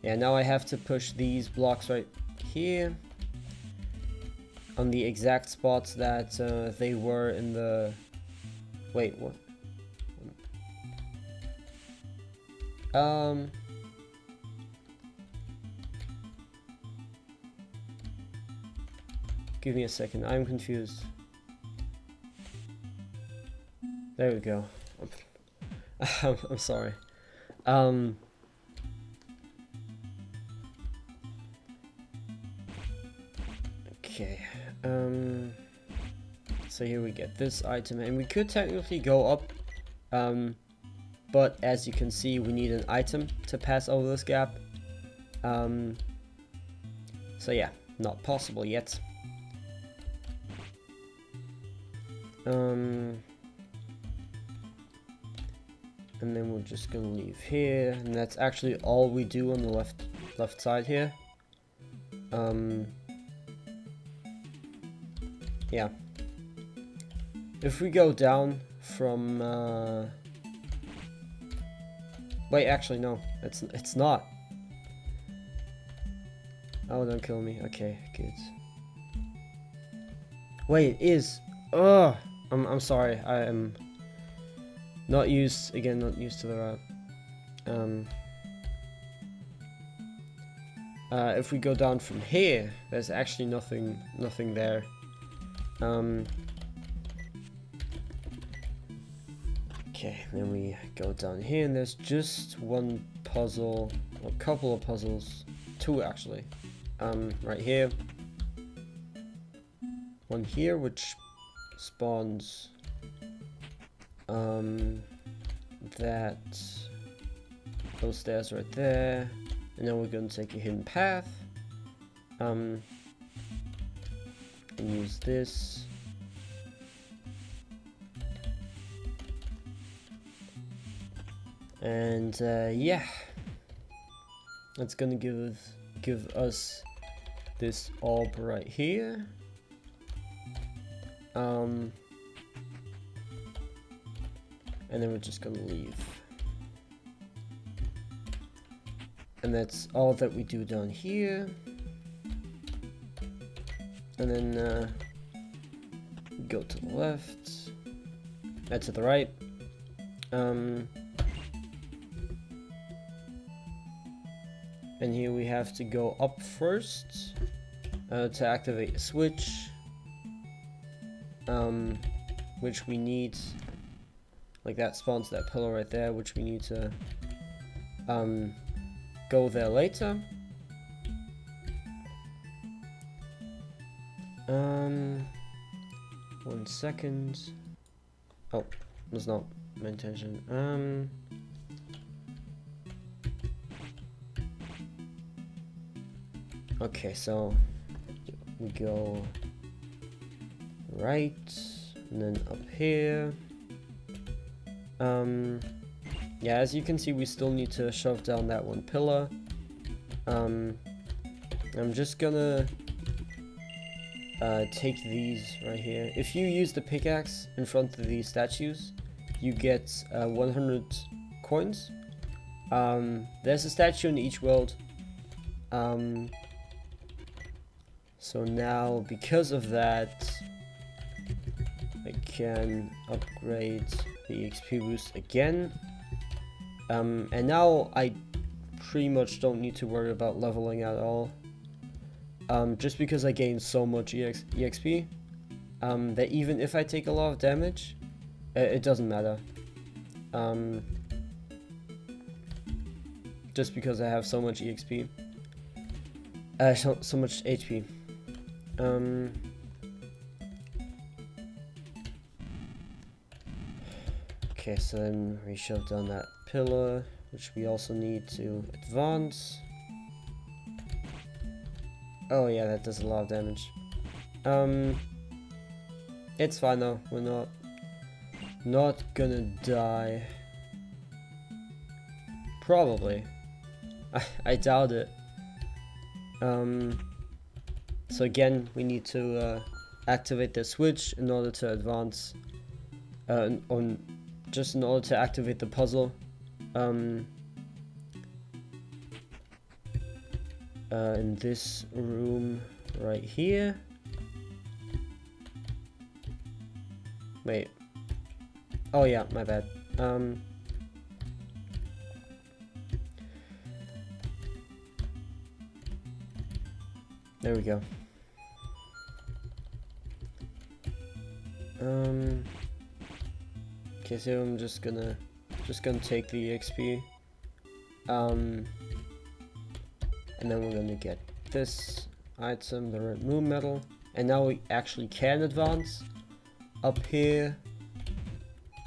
yeah, now I have to push these blocks right here on the exact spots that they were in the, wait, what? Give me a second, I'm confused. There we go. I'm sorry. Okay. So here we get this item, and we could technically go up, but as you can see, we need an item to pass over this gap. So yeah, not possible yet. And then we're just gonna leave here, and that's actually all we do on the left side here. Yeah. If we go down from wait, actually no, it's not. Oh, don't kill me. Okay, good. Wait, it is. Oh, I'm sorry. I am not used to the route. If we go down from here, there's actually nothing there. Okay, then we go down here and there's just one puzzle, or a couple of puzzles, two actually. Right here. One here which spawns those stairs right there. And then we're gonna take a hidden path. And use this. And yeah, that's gonna give us this orb right here. And then we're just gonna leave. And that's all that we do down here. And then go to the left, to the right. And here we have to go up first to activate a switch, which we need, like that spawns that pillar right there, which we need to go there later. 1 second. Oh, that's not my intention. Okay, so we go right, and then up here. Yeah, as you can see, we still need to shove down that one pillar. I'm just gonna take these right here. If you use the pickaxe in front of these statues, you get 100 coins. There's a statue in each world. So now, because of that, I can upgrade the XP boost again. And now I pretty much don't need to worry about leveling at all. Just because I gain so much EXP, that even if I take a lot of damage, it doesn't matter. Just because I have so much EXP. So much HP. Okay, so then we shove down that pillar, which we also need to advance. Oh yeah, that does a lot of damage. It's fine though, we're not gonna die. Probably. I doubt it. So again, we need to activate the switch in order to advance, just in order to activate the puzzle. In this room right here. Wait. Oh yeah, my bad. There we go. Okay, so I'm just gonna take the EXP. And then we're gonna get this item, the red moon medal. And now we actually can advance up here.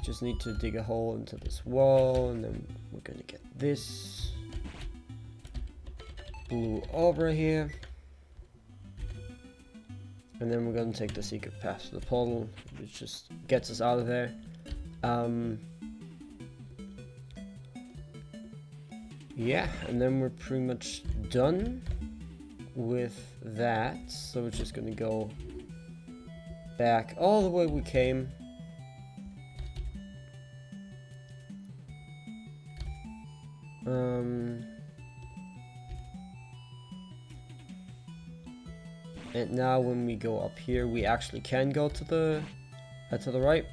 Just need to dig a hole into this wall, and then we're gonna get this blue orb right here. And then we're gonna take the secret path to the portal, which just gets us out of there. Yeah, and then we're pretty much done with that. So we're just gonna go back all the way we came. And now when we go up here, we actually can go to the right.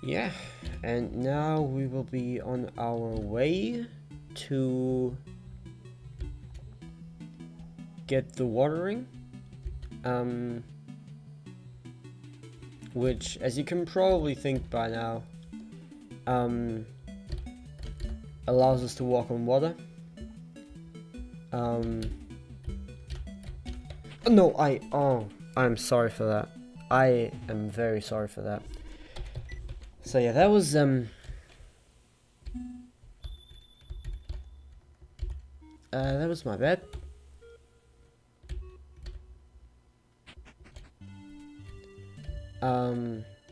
Yeah, and now we will be on our way to get the water ring. which, as you can probably think by now, allows us to walk on water. No, I'm sorry for that. I am very sorry for that. So yeah, that was my bad.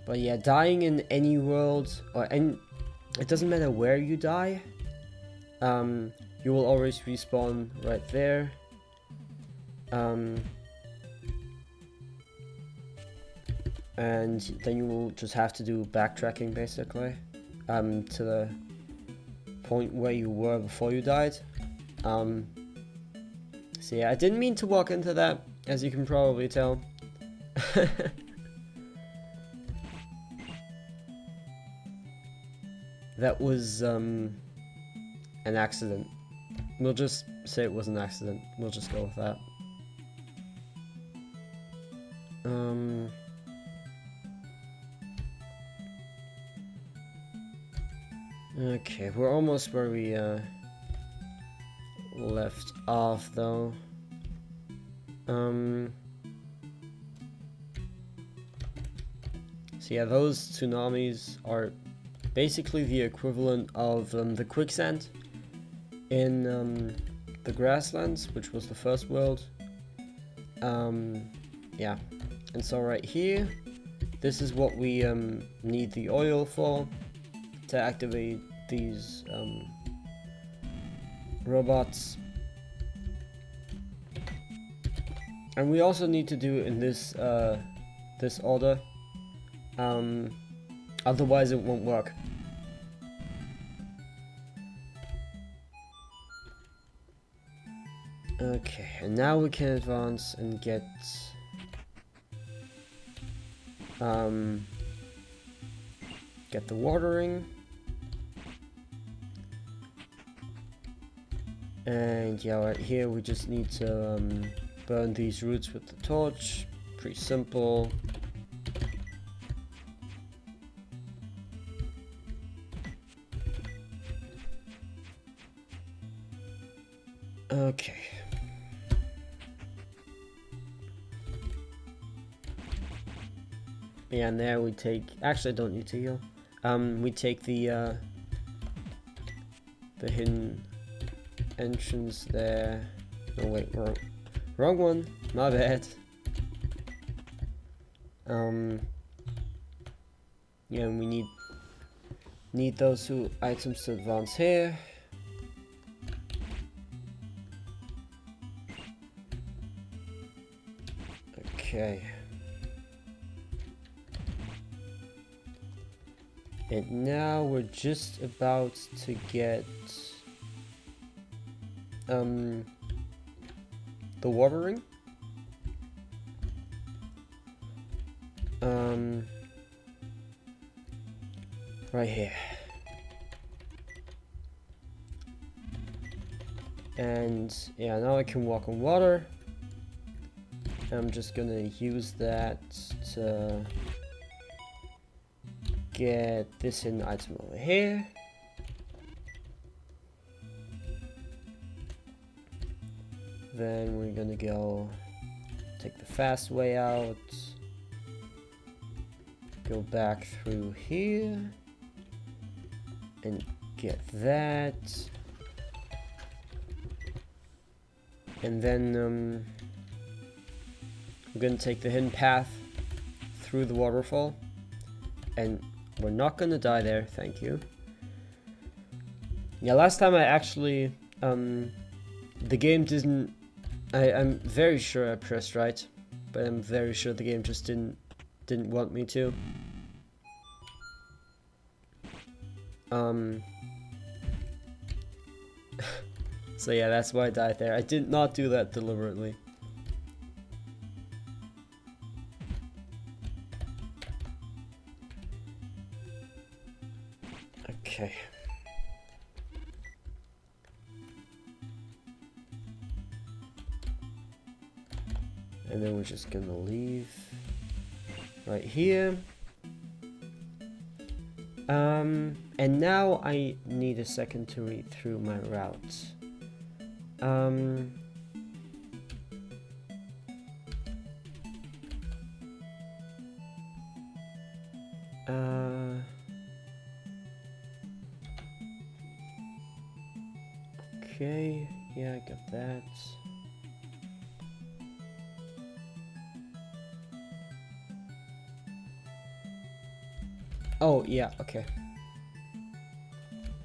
But yeah, dying in any world, it doesn't matter where you die, you will always respawn right there. And then you will just have to do backtracking basically, to the point where you were before you died. So yeah, I didn't mean to walk into that, as you can probably tell. That was an accident. We'll just say it was an accident. We'll just go with that. Okay, we're almost where we left off though. So yeah, those tsunamis are basically the equivalent of the quicksand in the grasslands, which was the first world. Yeah, and so right here, this is what we need the oil for, to activate these robots. And we also need to do it in this this order, otherwise it won't work. Okay, and now we can advance and get the watering. And yeah, right here we just need to burn these roots with the torch. Pretty simple. Okay. Yeah, and there we take, actually I don't need to heal. We take the hidden entrance there. Oh wait, wrong one. My bad. Yeah, and we need those two items to advance here. Okay. And now we're just about to get the watering. Right here. And yeah, now I can walk on water. I'm just gonna use that to get this hidden item over here. Then we're gonna go take the fast way out, go back through here and get that, and then I'm gonna take the hidden path through the waterfall, and we're not gonna die there, thank you. Yeah, last time I actually, the game didn't, I'm very sure I pressed right, but I'm very sure the game just didn't want me to. So yeah, that's why I died there. I did not do that deliberately. Okay. And then we're just gonna leave right here. And now I need a second to read through my route. Okay, yeah, I got that. Oh, yeah, okay.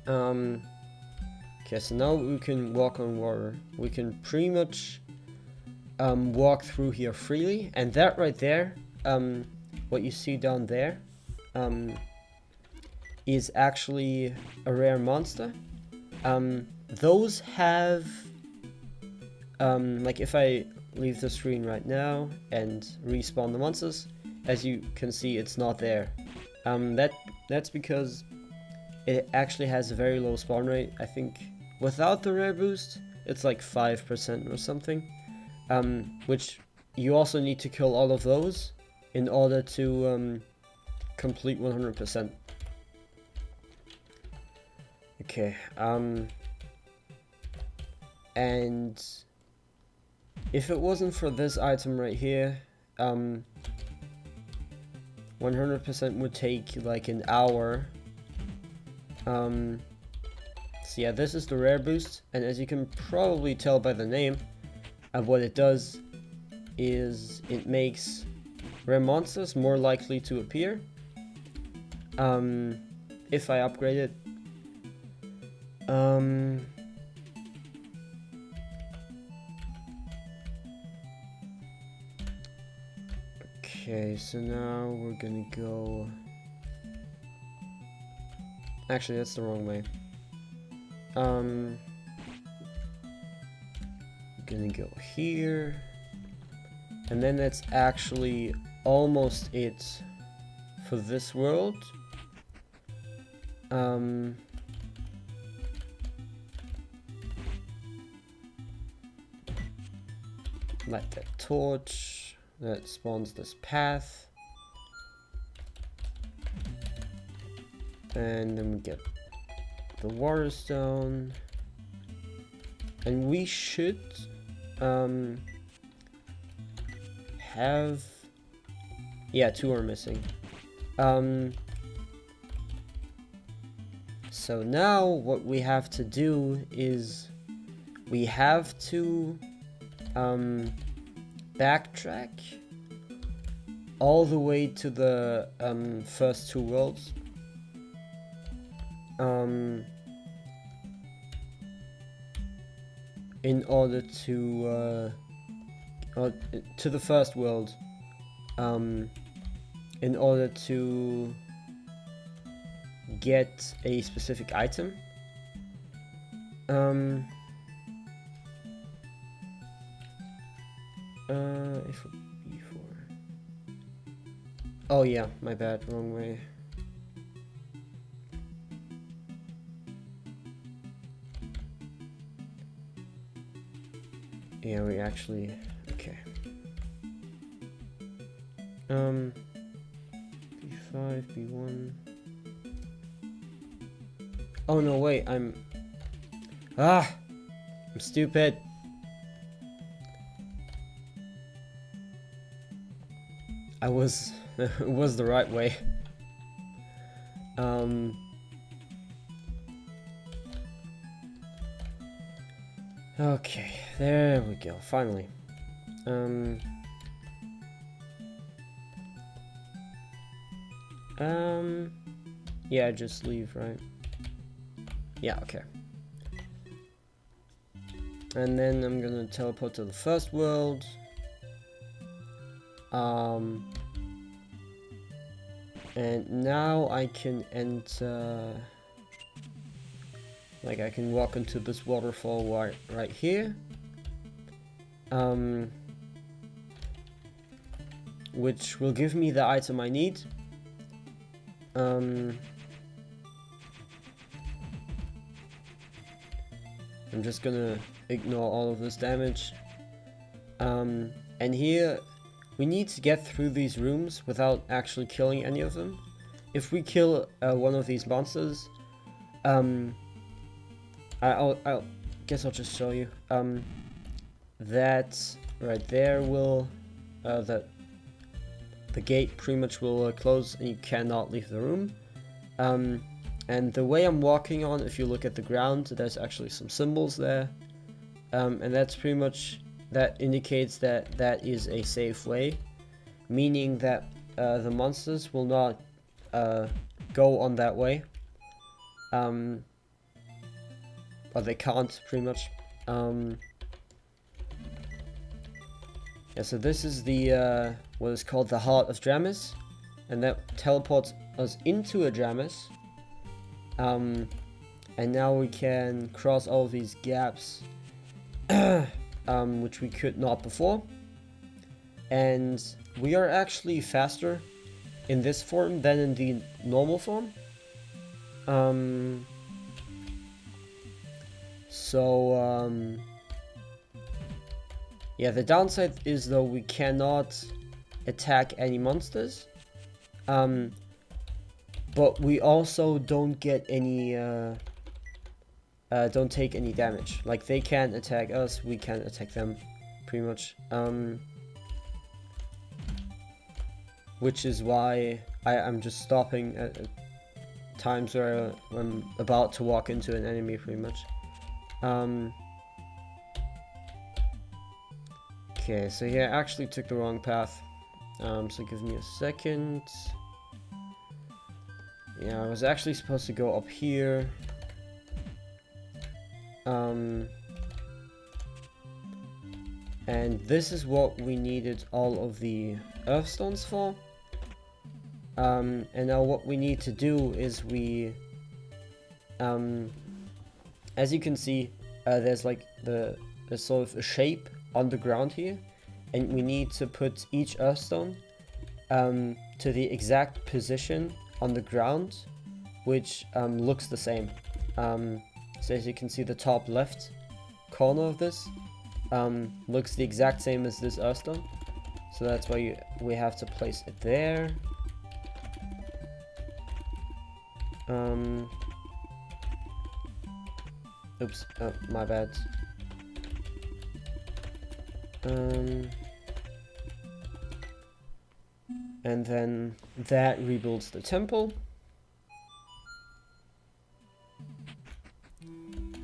Okay, so now we can walk on water. We can pretty much walk through here freely, and that right there, what you see down there, is actually a rare monster. Those have, like if I leave the screen right now and respawn the monsters, as you can see, it's not there. That's because it actually has a very low spawn rate. I think without the rare boost, it's like 5% or something. Which you also need to kill all of those in order to complete 100%. Okay, and if it wasn't for this item right here, 100% would take like an hour. So yeah, this is the rare boost, and as you can probably tell by the name, what it does is it makes rare monsters more likely to appear. If I upgrade it. Okay, so now we're gonna go... Actually, that's the wrong way. Gonna go here. And then that's actually almost it for this world. Light that torch. That spawns this path. And then we get the water stone. And we should have... Yeah, 2 are missing. So now what we have to do is we have to backtrack all the way to the first 2 worlds. In order to the first world, in order to get a specific item. If before. Oh yeah, my bad, wrong way. Yeah, we actually, okay. B5, B1. Oh no, wait, I'm stupid. It was the right way. Okay, there we go, finally. Yeah, just leave, right? Yeah, okay. And then I'm gonna teleport to the first world. And now I can enter, like I can walk into this waterfall right here. Which will give me the item I need. I'm just gonna ignore all of this damage. And here we need to get through these rooms without actually killing any of them. if we kill one of these monsters, I'll guess I'll just show you. That right there will, the gate pretty much will close and you cannot leave the room. And the way I'm walking on, if you look at the ground, there's actually some symbols there. And that's pretty much, that indicates that that is a safe way, meaning that the monsters will not go on that way. Or they can't, pretty much. Yeah, so this is the what is called the Heart of Dramis, and that teleports us into a Dramis. And now we can cross all of these gaps, which we could not before. And we are actually faster in this form than in the normal form. Yeah, the downside is though we cannot attack any monsters. But we also don't get any, don't take any damage. Like, they can't attack us, we can't attack them, pretty much. Which is why I'm just stopping at times where I'm about to walk into an enemy, pretty much. Okay, so yeah, I actually took the wrong path. So give me a second. Yeah, I was actually supposed to go up here. And this is what we needed all of the earth stones for. And now what we need to do is we, as you can see, there's like there's sort of a shape on the ground here, and we need to put each earth stone to the exact position on the ground, which looks the same. So as you can see, the top left corner of this looks the exact same as this earth stone. So that's why we have to place it there. Oops, oh, my bad. And then that rebuilds the temple.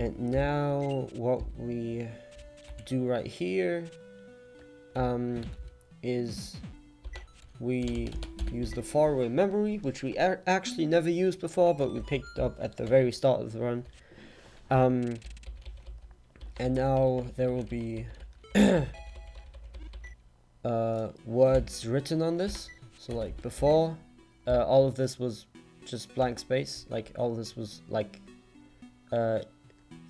And now what we do right here is we use the faraway memory, which we actually never used before, but we picked up at the very start of the run. And now there will be words written on this. So like before, all of this was just blank space. Like all of this was like the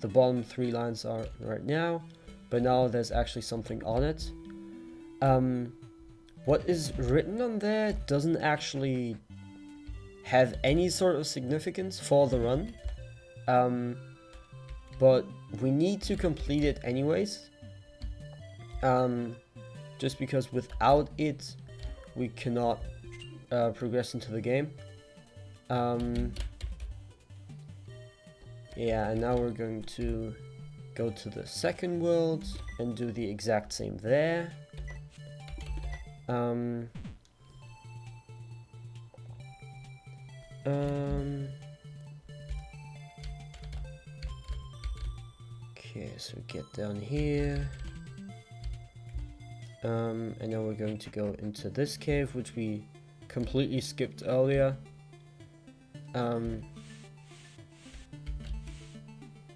bottom 3 lines are right now, but now there's actually something on it. What is written on there doesn't actually have any sort of significance for the run, but we need to complete it anyways, just because without it we cannot progress into the game. Yeah, and now we're going to go to the second world and do the exact same there. Okay, so get down here. And now we're going to go into this cave, which we completely skipped earlier.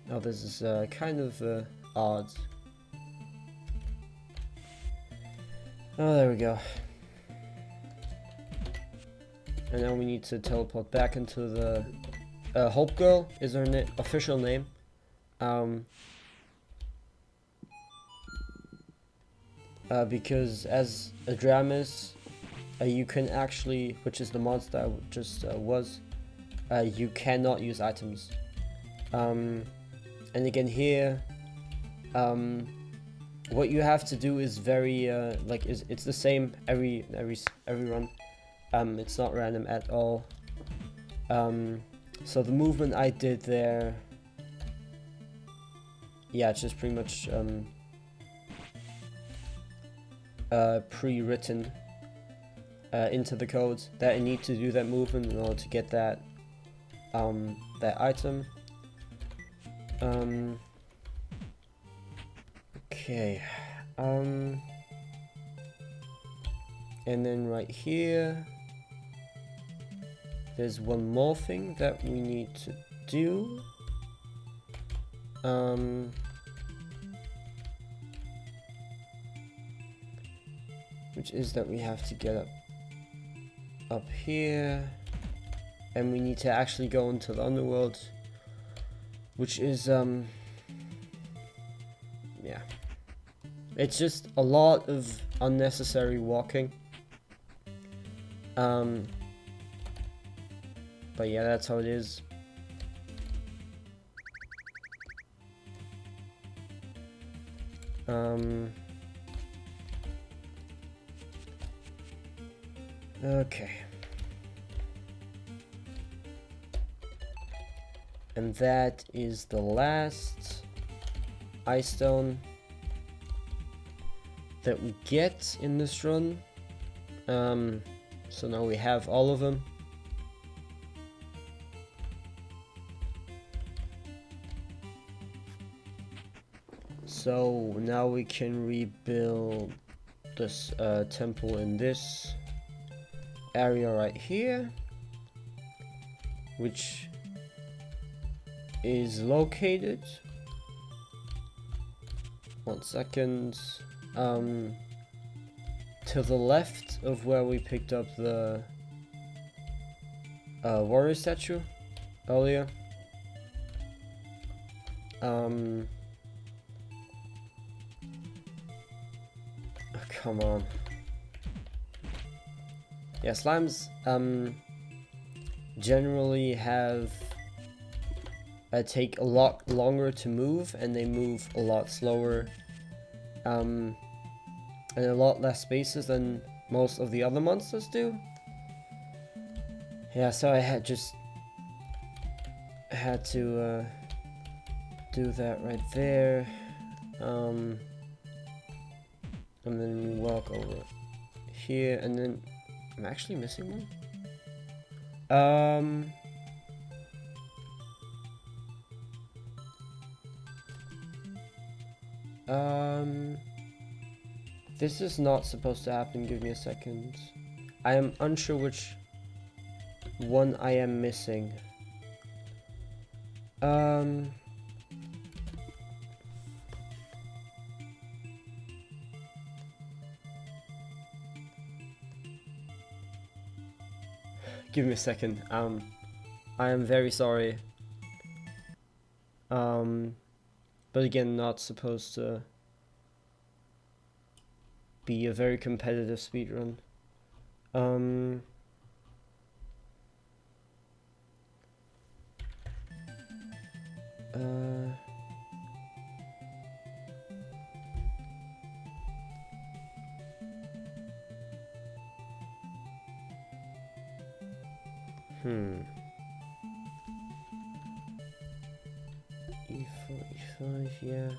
Now this is kind of odd. Oh, there we go. And now we need to teleport back into the Hope Girl is her official name. Because as a Dramis, you can actually, which is the monster I just was, you cannot use items. And again here, what you have to do is very it's the same every run. It's not random at all. So the movement I did there, yeah, it's just pretty much pre-written into the code that I need to do that movement in order to get that that item. Okay. And then right here, there's one more thing that we need to do. Which is that we have to get up here, and we need to actually go into the underworld, which is yeah, it's just a lot of unnecessary walking. But yeah, that's how it is. Okay. And that is the last ice stone that we get in this run. So now we have all of them. So now we can rebuild this temple in this area right here, which is located, one second, to the left of where we picked up the warrior statue earlier. Oh, come on. Yeah, slimes generally have take a lot longer to move, and they move a lot slower, and a lot less spaces than most of the other monsters do. Yeah, so I had to do that right there, and then we walk over here, and then I'm actually missing one. This is not supposed to happen. Give me a second. I am unsure which one I am missing. Give me a second. I am very sorry. But again, not supposed to be a very competitive speedrun. E4, E5, yeah.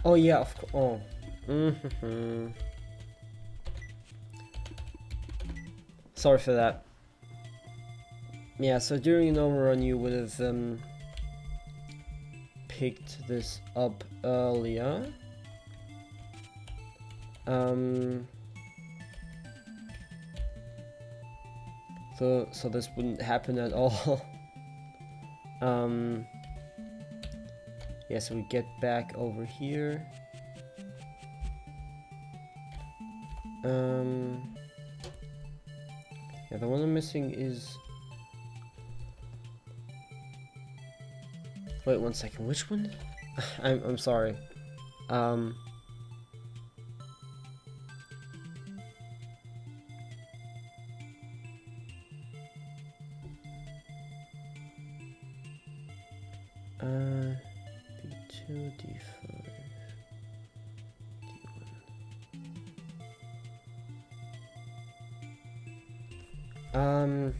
Oh yeah, of course. Oh. Sorry for that. Yeah, so during an overrun you would have picked this up earlier. So this wouldn't happen at all. Yeah, so we get back over here. Yeah, the one I'm missing is... Wait 1 second, which one? I'm sorry. B2, D5, D1.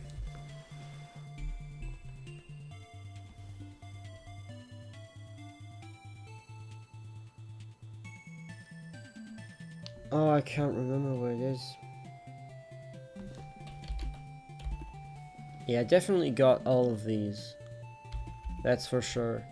Oh, I can't remember where it is. Yeah, I definitely got all of these. That's for sure.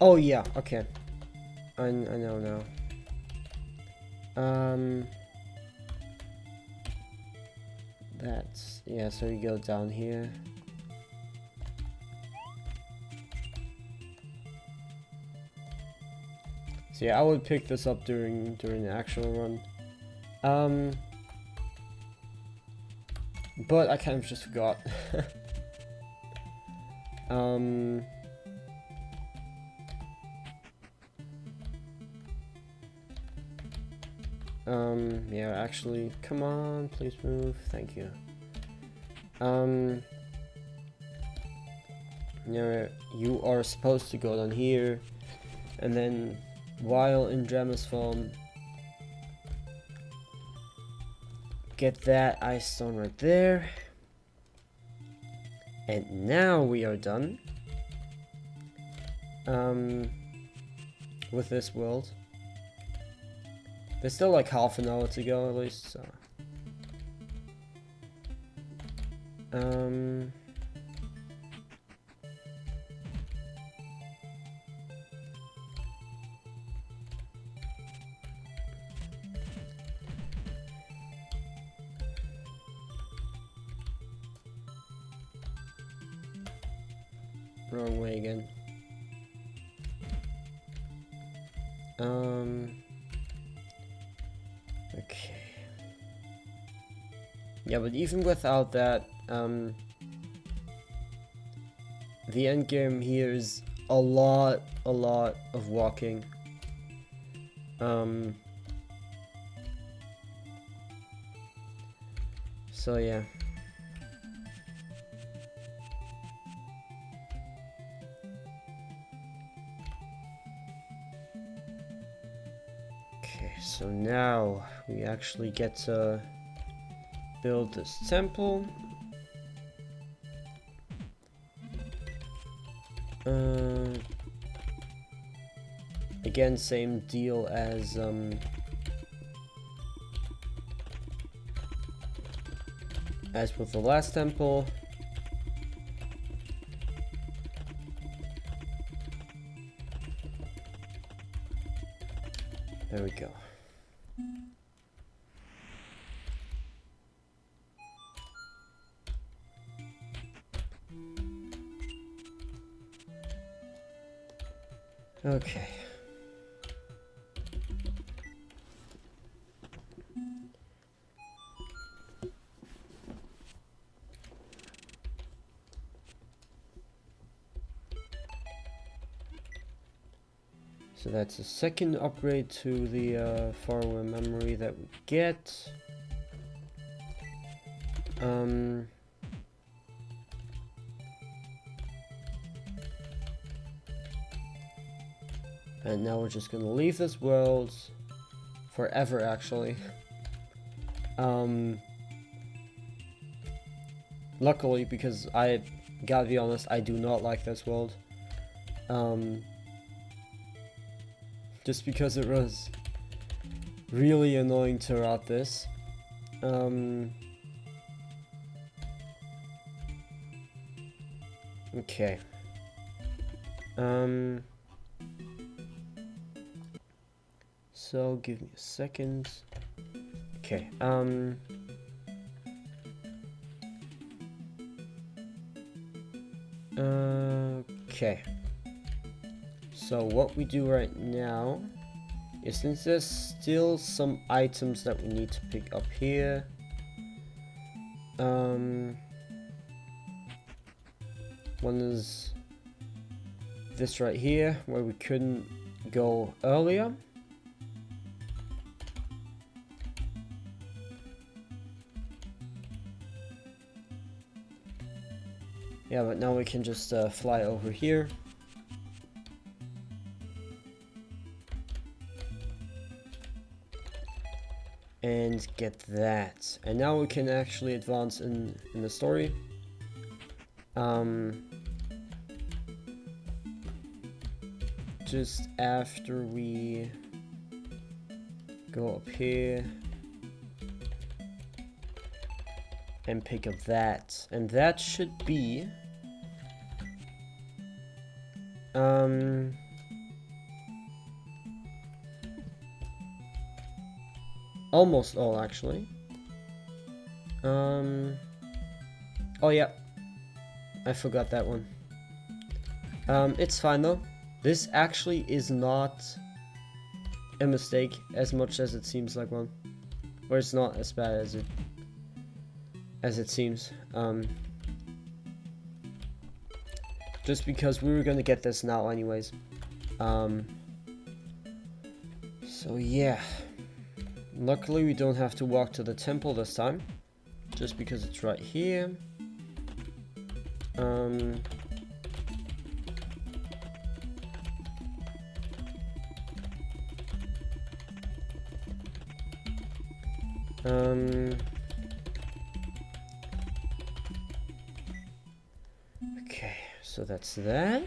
Oh yeah, okay. I know now. That's, yeah, so you go down here. So yeah, I would pick this up during the actual run. But I kind of just forgot. Yeah, actually, come on, please move. Thank you. Yeah, you are supposed to go down here, and then while in Gemma's form, get that ice stone right there. And now we are done with this world. There's still like half an hour to go at least, so. Wrong way again. Okay. Yeah, but even without that, the end game here is a lot of walking. So yeah. Okay, so now we actually get to build this temple. Again, same deal as with the last temple. There we go. Okay. So that's a second upgrade to the Fairune memory that we get. And now we're just gonna leave this world forever, actually. Luckily, because I gotta be honest, I do not like this world. Just because it was really annoying to route this. Okay. So give me a second. Okay. Okay. So what we do right now is, since there's still some items that we need to pick up here, One is this right here, where we couldn't go earlier. Yeah, but now we can just fly over here. And get that. And now we can actually advance in the story. Just after we go up here and pick up that. And that should be almost all, actually. Oh yeah, I forgot that one. It's fine though. This actually is not a mistake as much as it seems like one. Or it's not as bad as it seems. Just because we were gonna get this now anyways. So yeah. Luckily we don't have to walk to the temple this time. Just because it's right here. Okay, so that's that.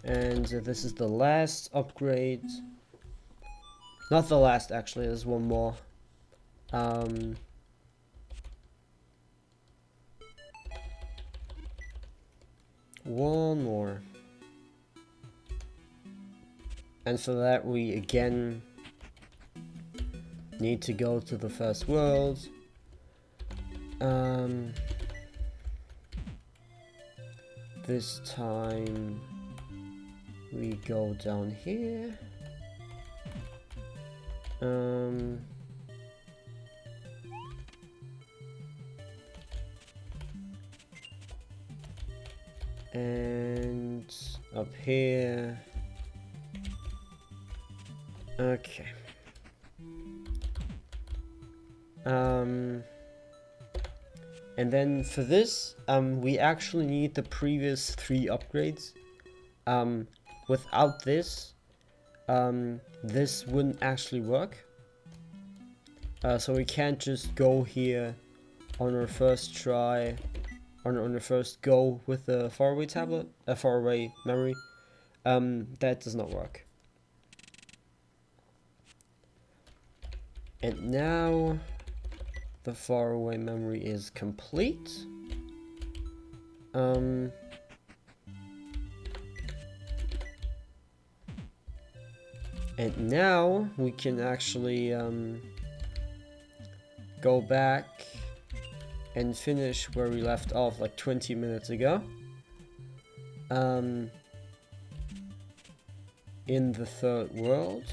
And this is the last upgrade. Not the last, actually, there's one more. One more. And for that we again need to go to the first world. This time we go down here. And up here. Okay. And then for this, we actually need the previous 3 upgrades. Without this, this wouldn't actually work. So we can't just go here on our first try, on our first go with the faraway tablet, faraway memory. That does not work. And now the faraway memory is complete. And now we can actually go back and finish where we left off like 20 minutes ago. In the 3rd world.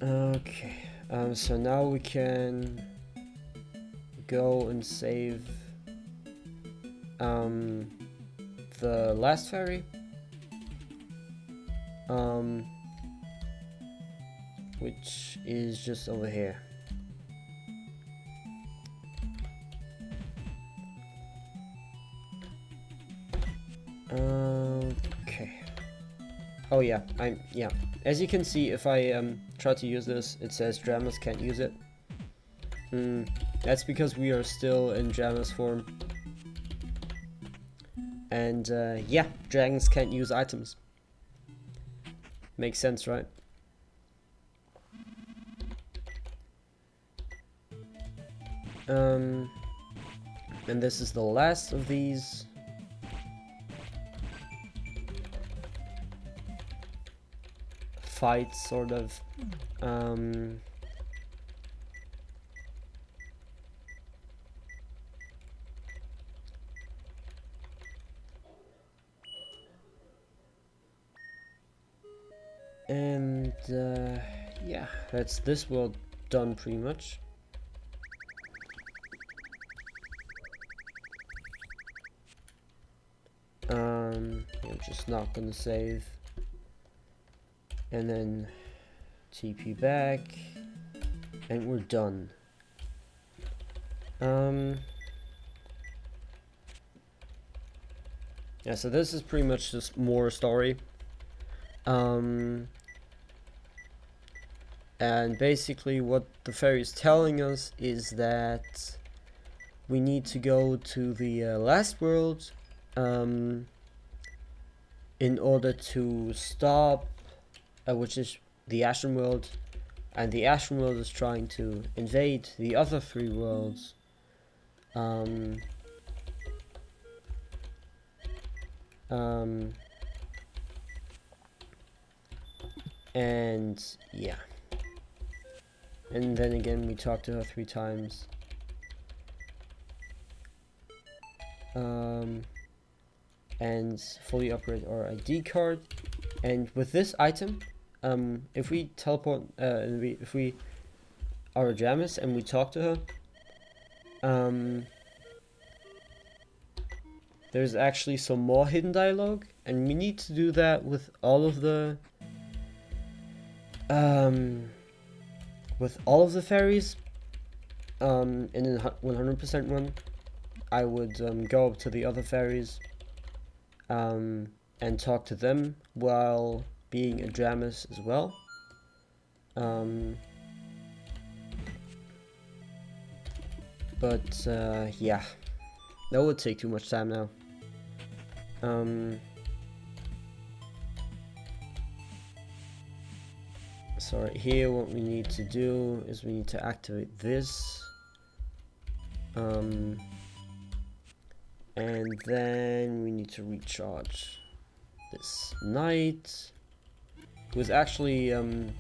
Okay. So now we can go and save the last ferry, which is just over here. Okay. Oh yeah, yeah. As you can see, if I try to use this, it says Dramas can't use it. That's because we are still in Dramas form. And yeah, dragons can't use items. Makes sense, right? And this is the last of these. fight, sort of. And yeah, that's this world done pretty much. I'm just not gonna save, and then TP back, and we're done. Yeah, so this is pretty much just more story. And basically what the fairy is telling us is that we need to go to the last world in order to stop, which is the Ashen world, and the Ashen world is trying to invade the other 3 worlds. And yeah, and then again we talked to her 3 times. And fully upgrade our ID card, and with this item, if we teleport, if we are a Jamis and we talk to her, there's actually some more hidden dialogue, and we need to do that with all of the fairies. In a 100% run, I would go up to the other fairies and talk to them while being a Jamis as well. But yeah, that would take too much time now. So right here, what we need to do is we need to activate this. And then we need to recharge this knight. It was actually, I mean,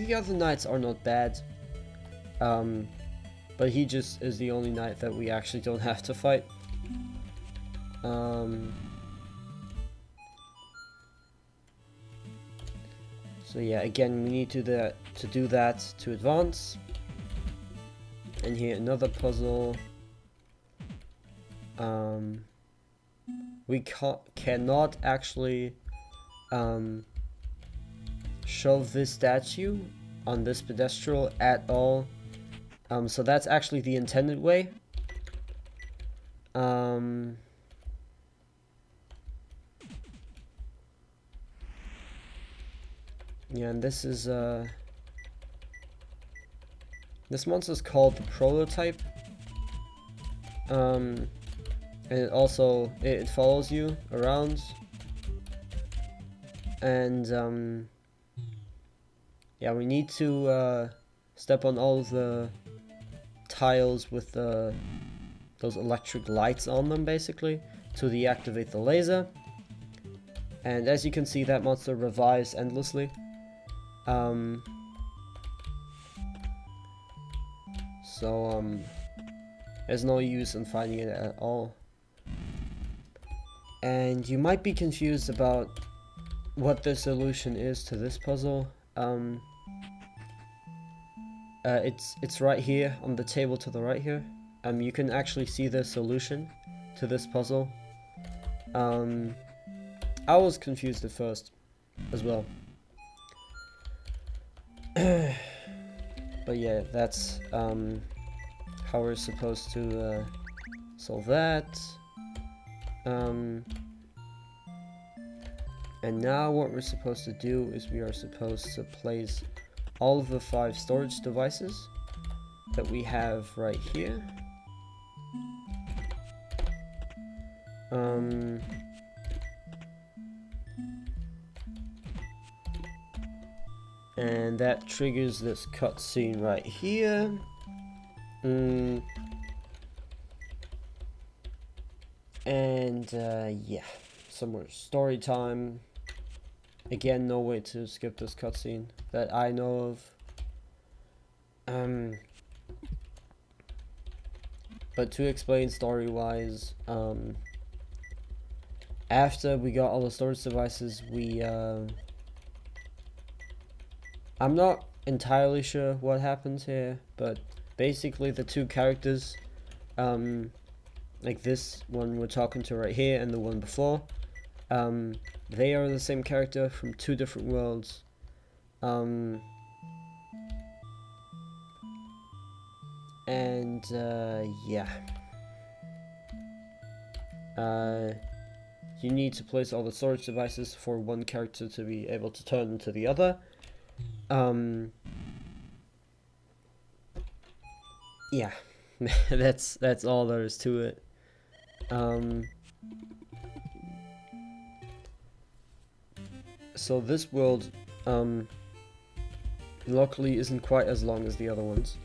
the other knights are not bad. But he just is the only knight that we actually don't have to fight. So yeah, again, we need to do that to advance. And here another puzzle. We cannot actually shove this statue on this pedestal at all. So that's actually the intended way. Yeah, and this is this monster is called the Prototype. And it also it follows you around. And yeah, we need to step on all the tiles with those electric lights on them, basically, to deactivate the laser. And as you can see, that monster revives endlessly. There's no use in fighting it at all. And you might be confused about what the solution is to this puzzle. It's right here on the table to the right here. You can actually see the solution to this puzzle. I was confused at first as well. But yeah, that's how we're supposed to solve that. And now what we're supposed to do is we are supposed to place all of the 5 storage devices that we have right here. And that triggers this cutscene right here. And yeah, some more story time. Again, no way to skip this cutscene that I know of. But to explain story-wise, after we got all the storage devices, I'm not entirely sure what happens here, but basically the two characters, like this one we're talking to right here and the one before, they are the same character from two different worlds. Yeah. You need to place all the storage devices for one character to be able to turn into the other. Yeah. that's all there is to it. So this world, luckily isn't quite as long as the other ones.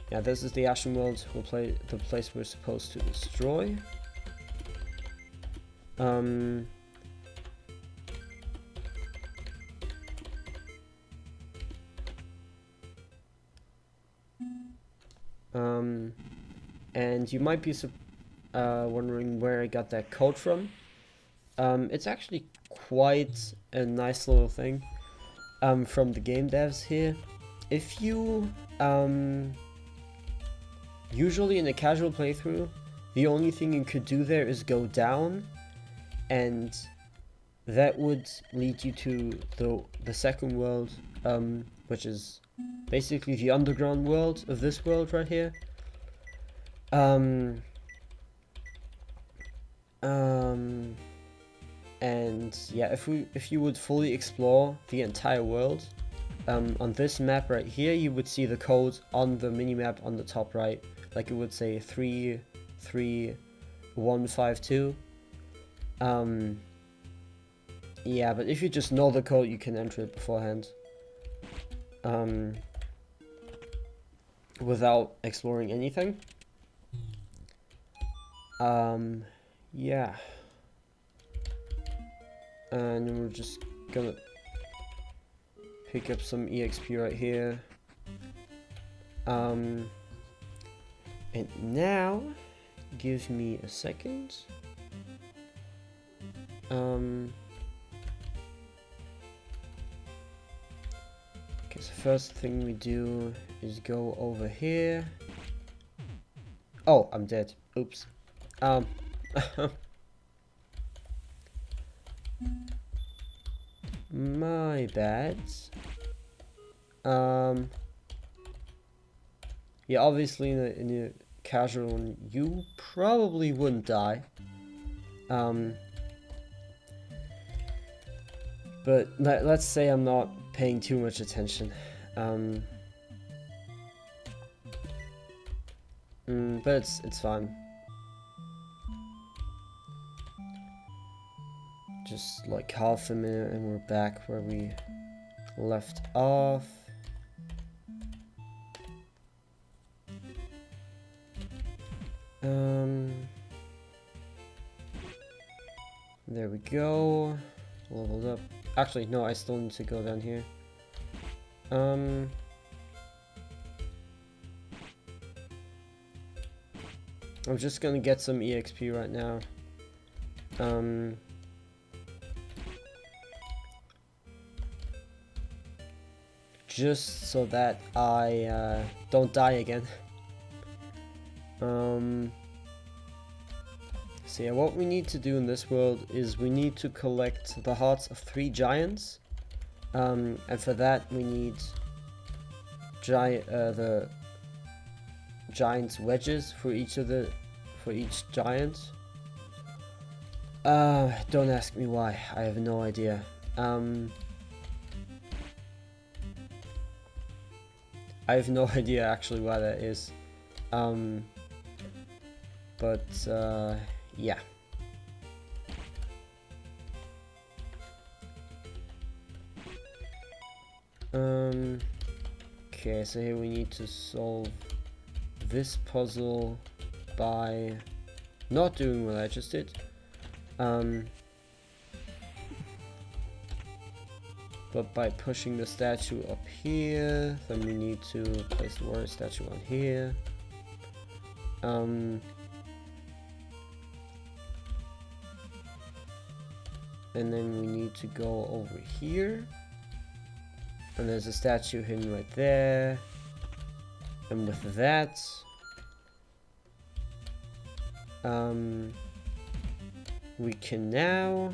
Yeah, this is the Ashen World. We'll play the place we're supposed to destroy. And you might be wondering where I got that code from. It's actually quite a nice little thing from the game devs here. If you usually in a casual playthrough, the only thing you could do there is go down, and that would lead you to the second world, which is basically the underground world of this world right here. And yeah, if you would fully explore the entire world, on this map right here, you would see the code on the minimap on the top right, like it would say 33152. Yeah, but if you just know the code, you can enter it beforehand, without exploring anything. Yeah. And we're just gonna pick up some EXP right here. And now, give me a second. Okay, so first thing we do is go over here. Oh, I'm dead. Oops. My bad. Yeah, obviously in a casual one, you probably wouldn't die. But let's say I'm not paying too much attention. But it's fine. Just like half a minute and we're back where we left off. There we go. Leveled up. Actually, no, I still need to go down here. I'm just gonna get some EXP right now. Just so that I don't die again. So yeah, what we need to do in this world is we need to collect the hearts of 3 giants, and for that we need the giant's wedges for each giant. Don't ask me why. I have no idea. I have no idea actually why that is. Yeah. Okay, so here we need to solve this puzzle by not doing what I just did. but by pushing the statue up here, then we need to place the warrior statue on here. And then we need to go over here. And there's a statue hidden right there. And with that, we can now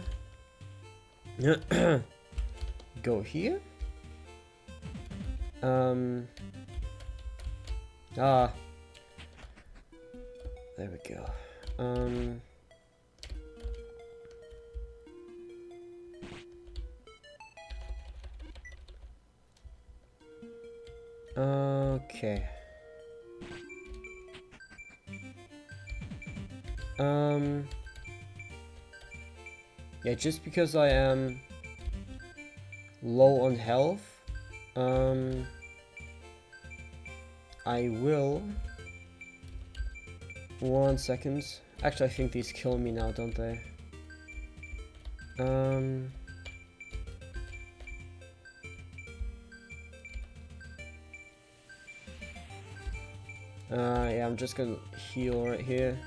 go here. There we go. Okay. Yeah, just because I am low on health, I will... 1 second. Actually, I think these kill me now, don't they? Yeah, I'm just gonna heal right here.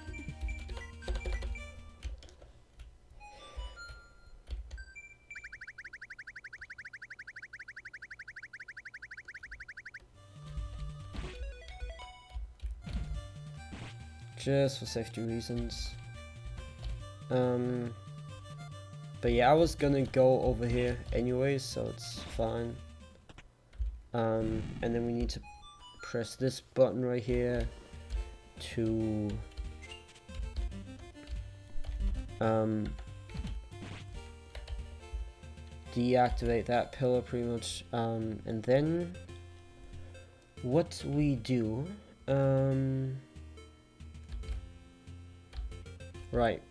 Just for safety reasons. But yeah, I was gonna go over here anyways, so it's fine. And then we need to press this button right here to deactivate that pillar pretty much. And then what we do, right,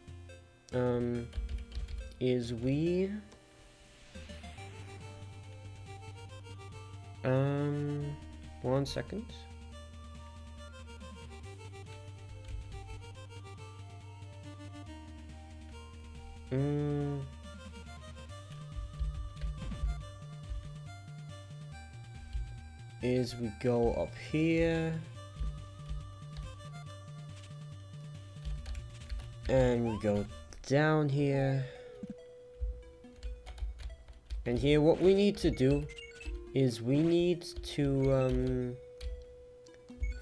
is we 1 second. Is we go up here and we go down here, and here what we need to do is we need to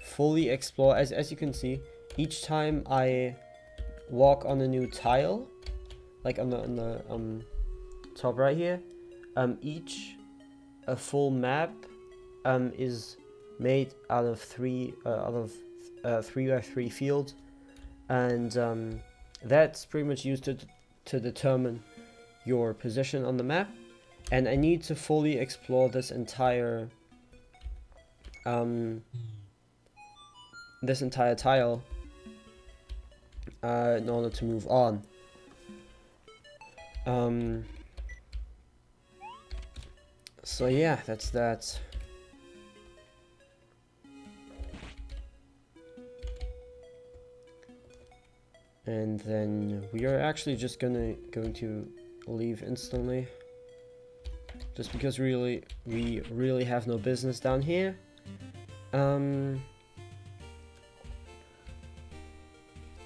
fully explore. As you can see, each time I walk on a new tile, like on the top right here, a full map is made out of 3 by 3 fields, and that's pretty much used to determine your position on the map. And I need to fully explore this entire tile in order to move on. So yeah, that's that. And then we are actually just going to leave instantly, just because we really have no business down here.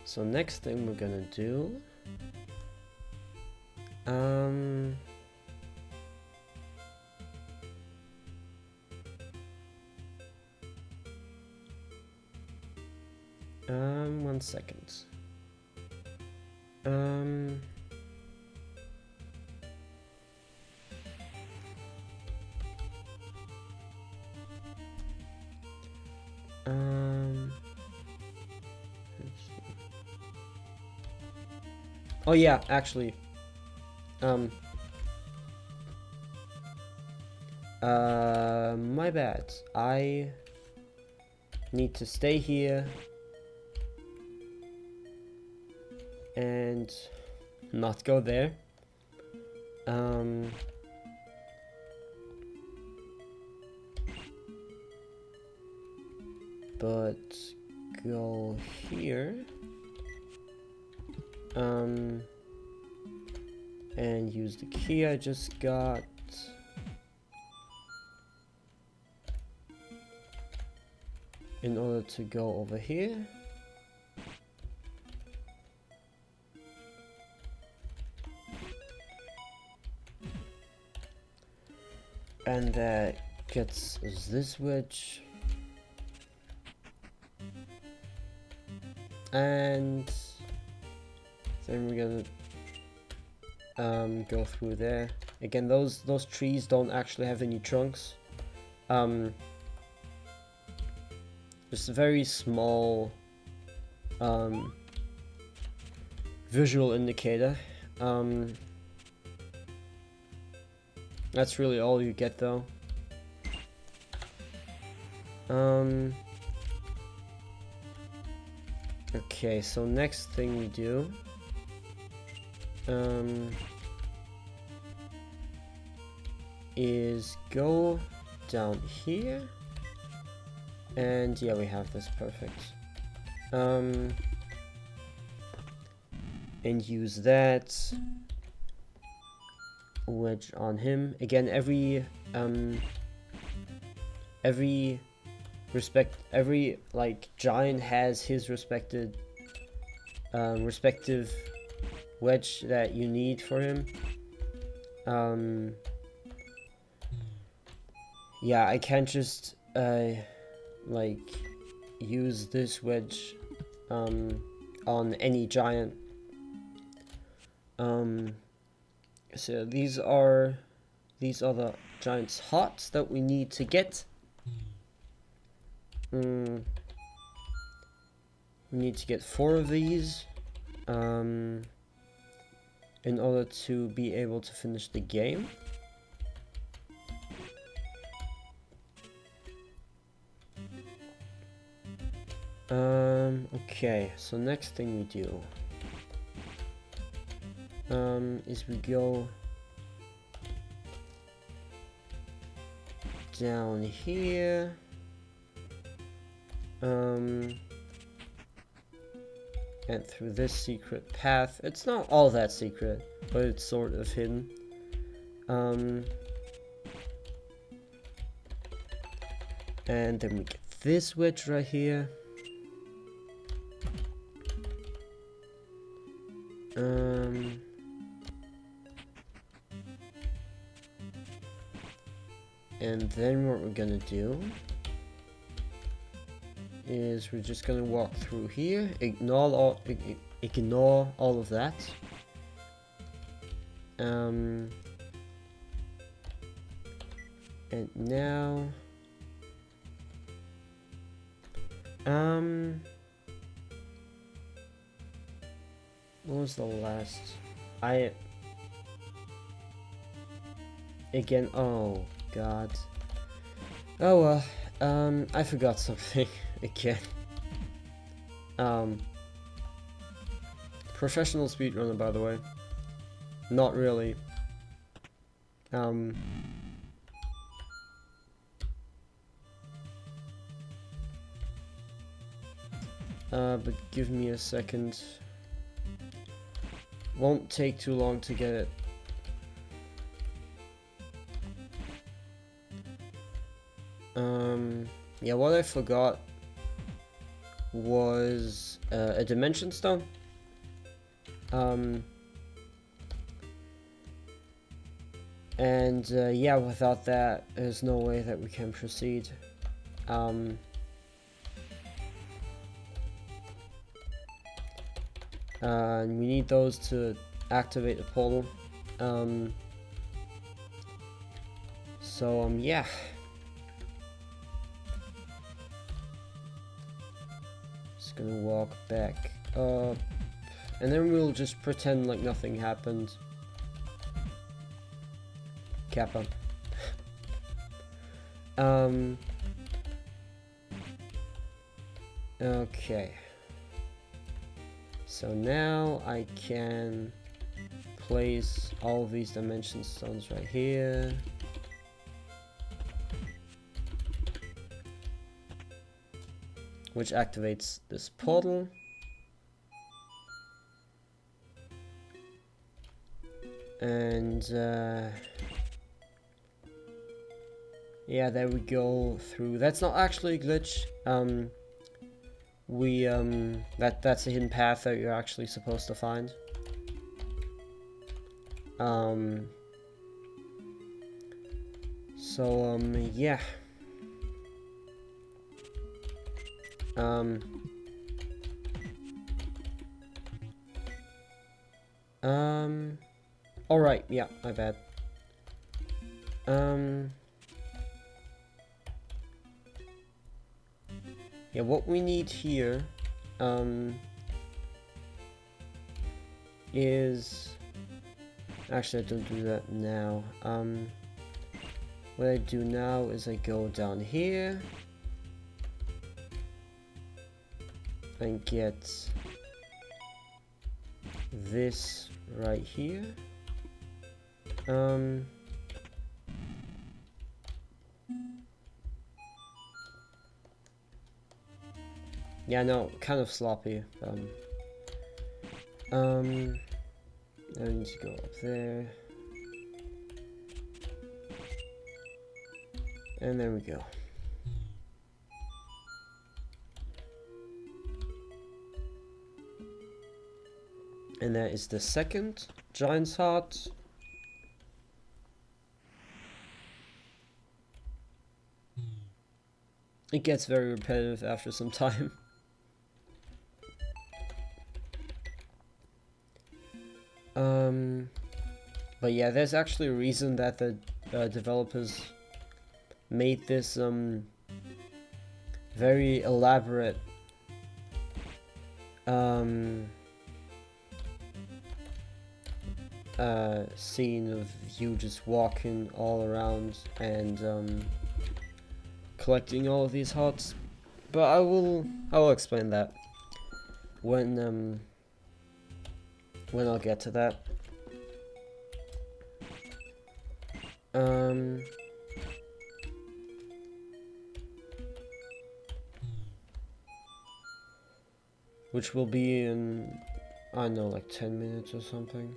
So next thing we're gonna do, one second. Oh yeah, actually, my bad. I need to stay here and not go there. But go here. And use the key I just got. in order to go over here. And that gets us this wedge. And then we're gonna go through there. Again, those trees don't actually have any trunks. Just a very small visual indicator. That's really all you get though. Okay, so next thing we do is go down here, and yeah, we have this, perfect. And use that wedge on him. Again, every like giant has his respective wedge that you need for him. Yeah, I can't just like use this wedge on any giant. So these are the giant's hearts that we need to get. We need to get 4 of these in order to be able to finish the game. Okay, so next thing we do is we go down here, and through this secret path. It's not all that secret, but it's sort of hidden. And then we get this wedge right here. And then what we're gonna do is we're just gonna walk through here, ignore all of that. And now what was the last? Again, oh god. Oh well, I forgot something again. Professional speedrunner, by the way. Not really. But give me a second. Won't take too long to get it. Yeah, what I forgot was a dimension stone. And yeah, without that, there's no way that we can proceed. And we need those to activate the portal. So yeah. Just gonna walk back up, and then we'll just pretend like nothing happened. Kappa. Okay. So now I can place all of these dimension stones right here. Which activates this portal. And Yeah, there we go through. That's not actually a glitch. That's a hidden path that you're actually supposed to find. Yeah. Alright, yeah, my bad. Yeah, what we need here, is... Actually, I don't do that now. What I do now is I go down here and get this right here. Yeah, no, kind of sloppy. I need to go up there. And there we go. And that is the second giant's heart. It gets very repetitive after some time. But yeah, there's actually a reason that the developers made this very elaborate scene of you just walking all around and collecting all of these hearts. But I will explain that when I'll get to that. Which will be in, I don't know, like 10 minutes or something.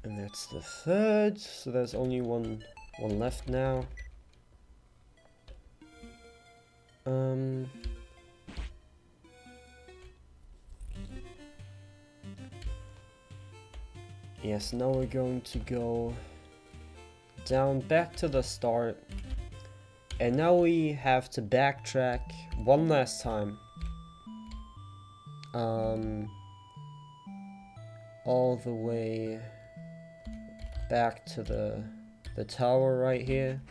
And that's the third, so there's only one left now. Yes, now we're going to go down back to the start. And now we have to backtrack one last time. All the way back to the tower right here.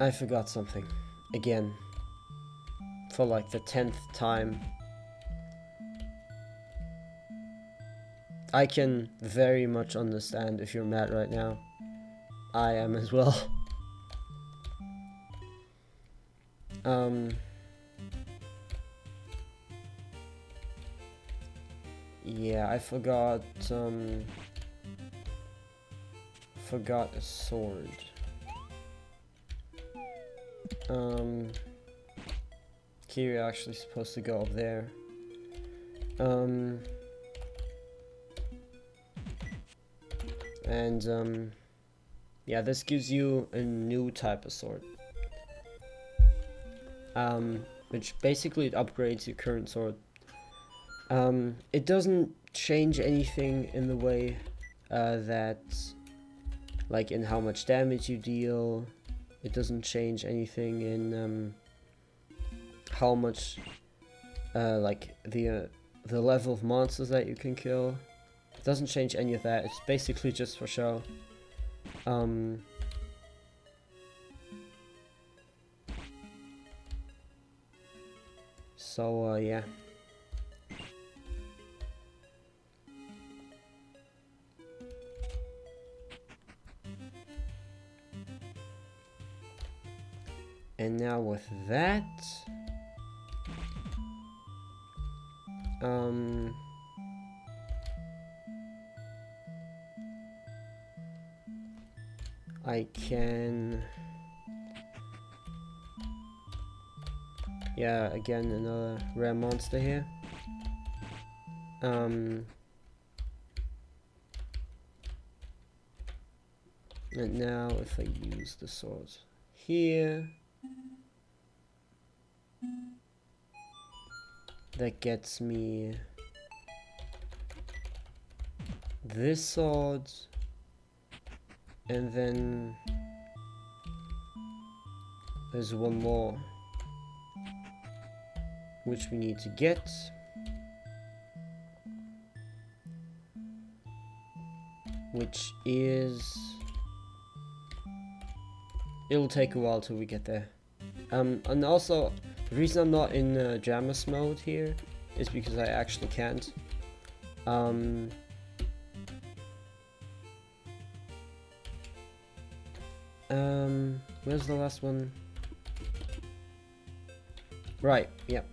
I forgot something. Again. For like the 10th time. I can very much understand if you're mad right now. I am as well. Yeah, I forgot a sword. Here you're actually supposed to go up there. Yeah, this gives you a new type of sword. Which basically upgrades your current sword. It doesn't change anything in the way that, like, in how much damage you deal. It doesn't change anything in how much, like, the level of monsters that you can kill. It doesn't change any of that. It's basically just for show. Yeah. And now with that, I can... Yeah, again, another rare monster here. And now if I use the sword here, that gets me this sword, and then there's one more which we need to get. Which is... It'll take a while till we get there. And also, the reason I'm not in Jamus mode here is because I actually can't. Where's the last one? Right, yep.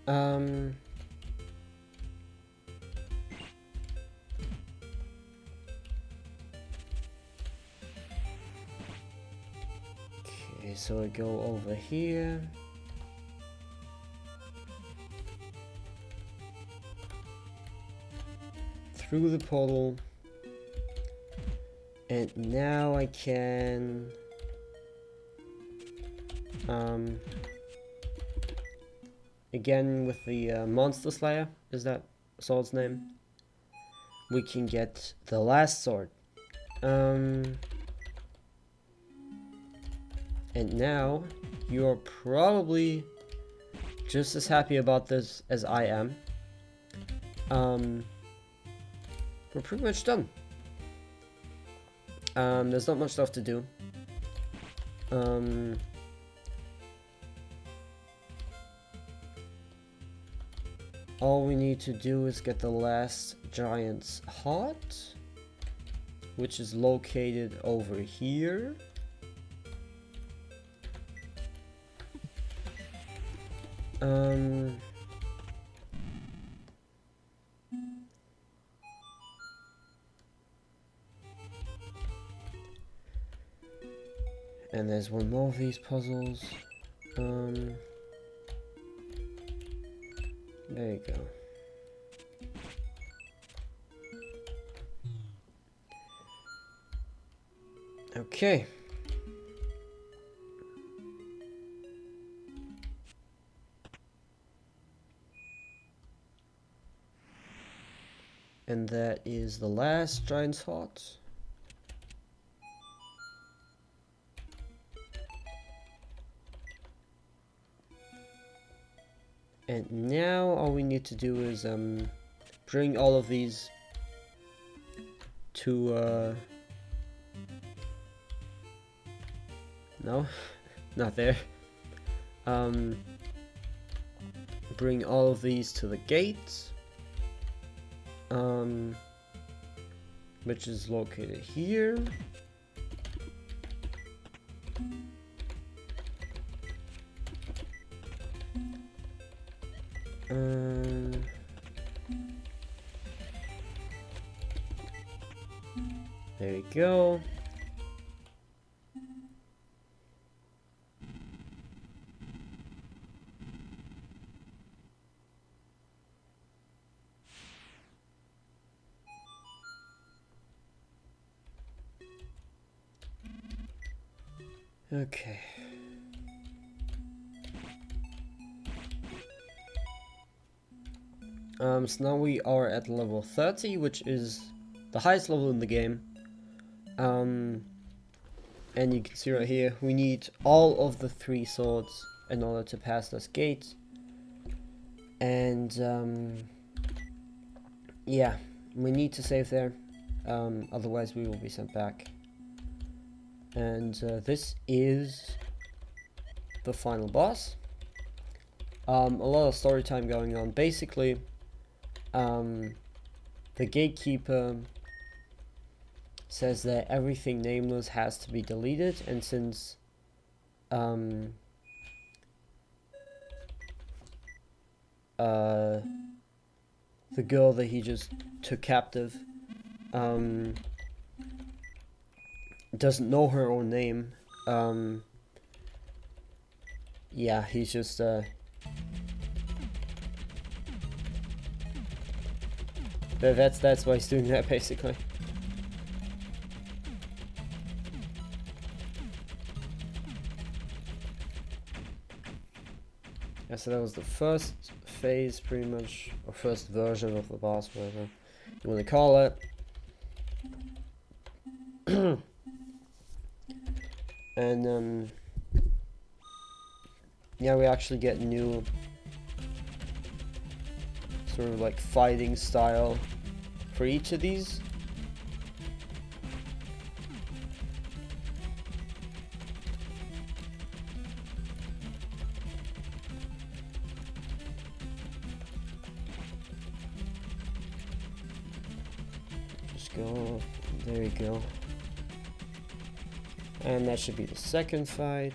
Okay, so I go over here. Through the portal. And now I can... again with the Monster Slayer, is that sword's name? We can get the last sword. And now you're probably just as happy about this as I am. We're pretty much done. There's not much stuff to do. All we need to do is get the last giant's heart, which is located over here. And there's one more of these puzzles. There you go. Okay. And that is the last giant's heart. And now all we need to do is bring all of these to no, not there. Bring all of these to the gate, which is located here. There we go. Okay. So now we are at level 30, which is the highest level in the game. And you can see right here, we need all of the 3 swords in order to pass this gate. And yeah, we need to save there, otherwise we will be sent back. And this is the final boss. A lot of story time going on. Basically, the gatekeeper says that everything nameless has to be deleted, and since the girl that he just took captive doesn't know her own name. Yeah, he's just that's why he's doing that, basically. Yeah, so that was the first phase, pretty much, or first version of the boss, whatever you want to call it. And yeah, we actually get new sort of like fighting style for each of these. Just go, there you go. And that should be the second fight.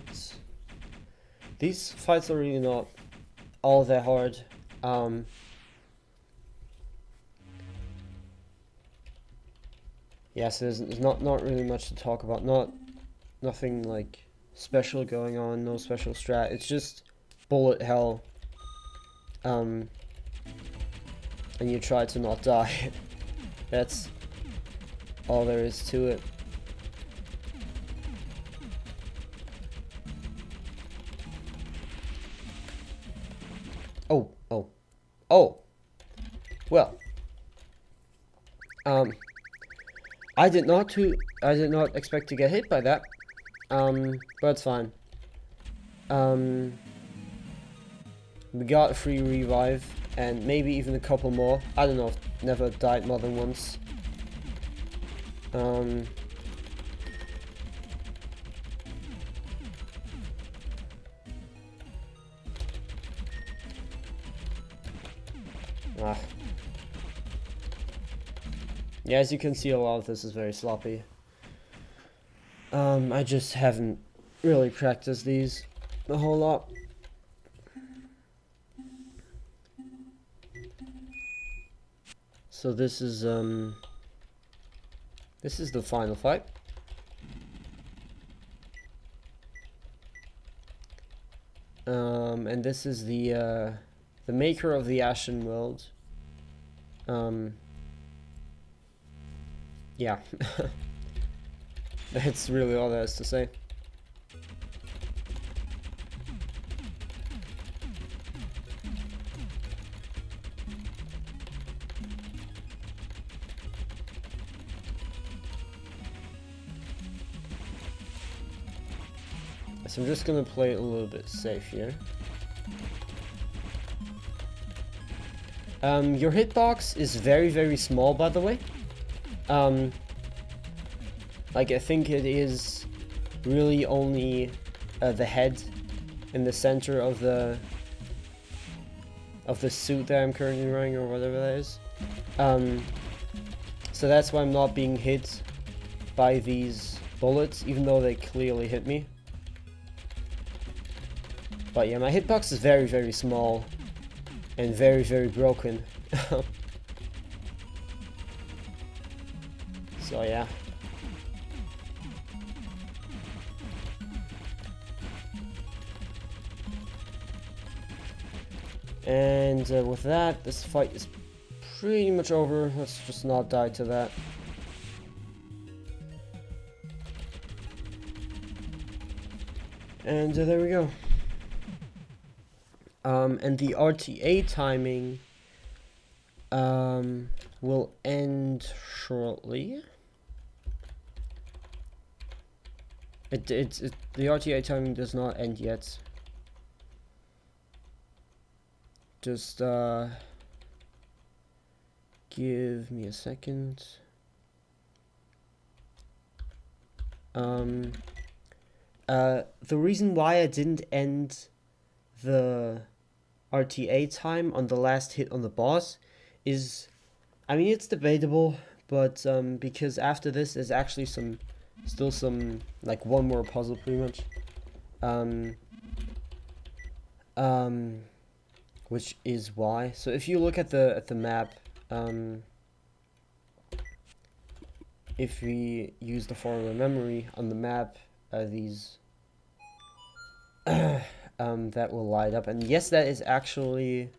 These fights are really not all that hard. Yeah, so there's not really much to talk about. Nothing like special going on, no special strat. It's just bullet hell. And you try to not die. That's all there is to it. Oh. Well. I did not expect to get hit by that. But it's fine. We got a free revive and maybe even a couple more. I don't know, I've never died more than once. Yeah, as you can see, a lot of this is very sloppy. I just haven't really practiced these a whole lot. So this is the final fight. And this is the maker of the Ashen World. Yeah. That's really all there is to say. So I'm just gonna play it a little bit safe here. Your hitbox is very, very small, by the way. Like, I think it is really only the head in the center of the suit that I'm currently wearing, or whatever that is. So that's why I'm not being hit by these bullets, even though they clearly hit me. But yeah, my hitbox is very, very small and very, very broken. So yeah. And with that, this fight is pretty much over. Let's just not die to that. And there we go. And the RTA timing will end shortly. The RTA timing does not end yet. Just give me a second. The reason why I didn't end the RTA time on the last hit on the boss is, I mean, it's debatable, but because after this there's actually still some like one more puzzle pretty much, which is why. So if you look at the map, if we use the forward memory on the map, these that will light up. And yes, that is actually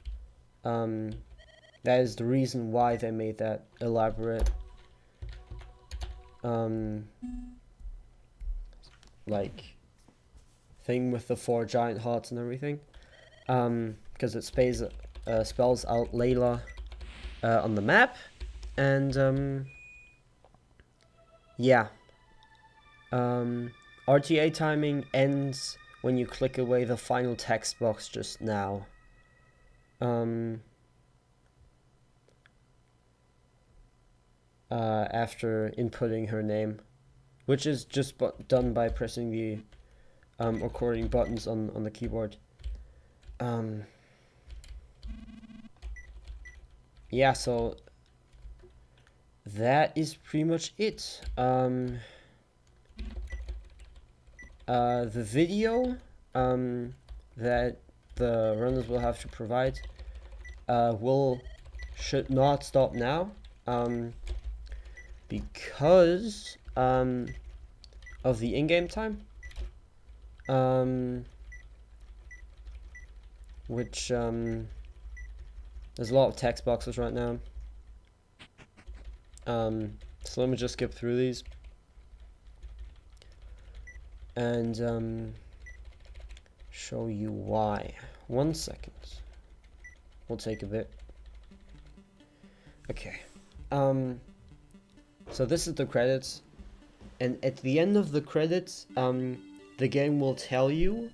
that is the reason why they made that elaborate like thing with the 4 giant hearts and everything, because it spells out Layla on the map. And yeah, RTA timing ends when you click away the final text box just now. After inputting her name, which is just done by pressing the recording buttons on the keyboard. Yeah, so that is pretty much it. The video that the runners will have to provide should not stop now, because of the in-game time, which there's a lot of text boxes right now. So let me just skip through these and show you why. 1 second. Will take a bit. Okay. So this is the credits, and at the end of the credits, the game will tell you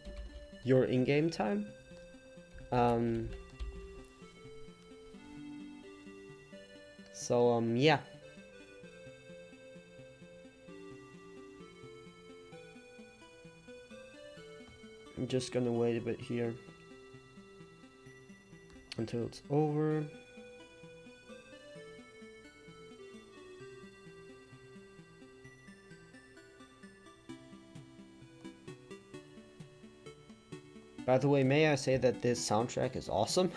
your in-game time. Yeah. I'm just gonna wait a bit here until it's over. By the way, may I say that this soundtrack is awesome?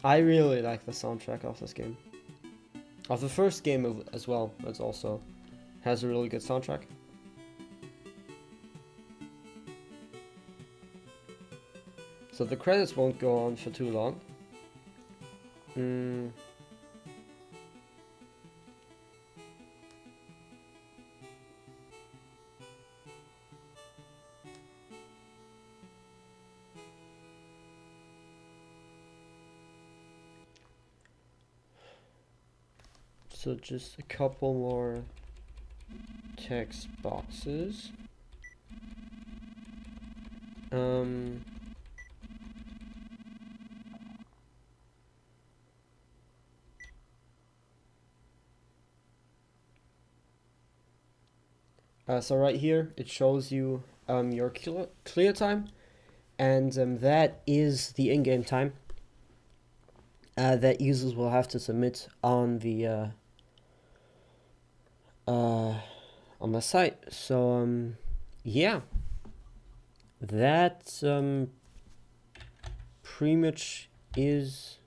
I really like the soundtrack of this game. Of the first game as well, it also has a really good soundtrack. So the credits won't go on for too long. So just a couple more text boxes. So right here, it shows you your clear time, and that is the in-game time that users will have to submit on the site. So yeah, that pretty much is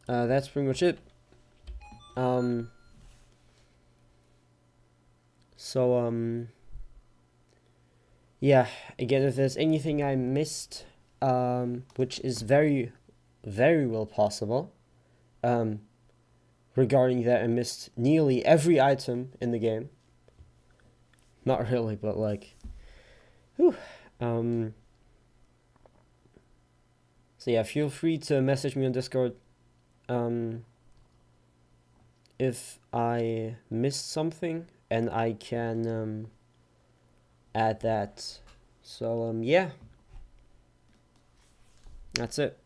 that's pretty much it. Yeah, again, if there's anything I missed, which is very, very well possible, regarding that I missed nearly every item in the game. Not really, but like, whew. So yeah, feel free to message me on Discord if I missed something, and I can add that. So yeah, that's it.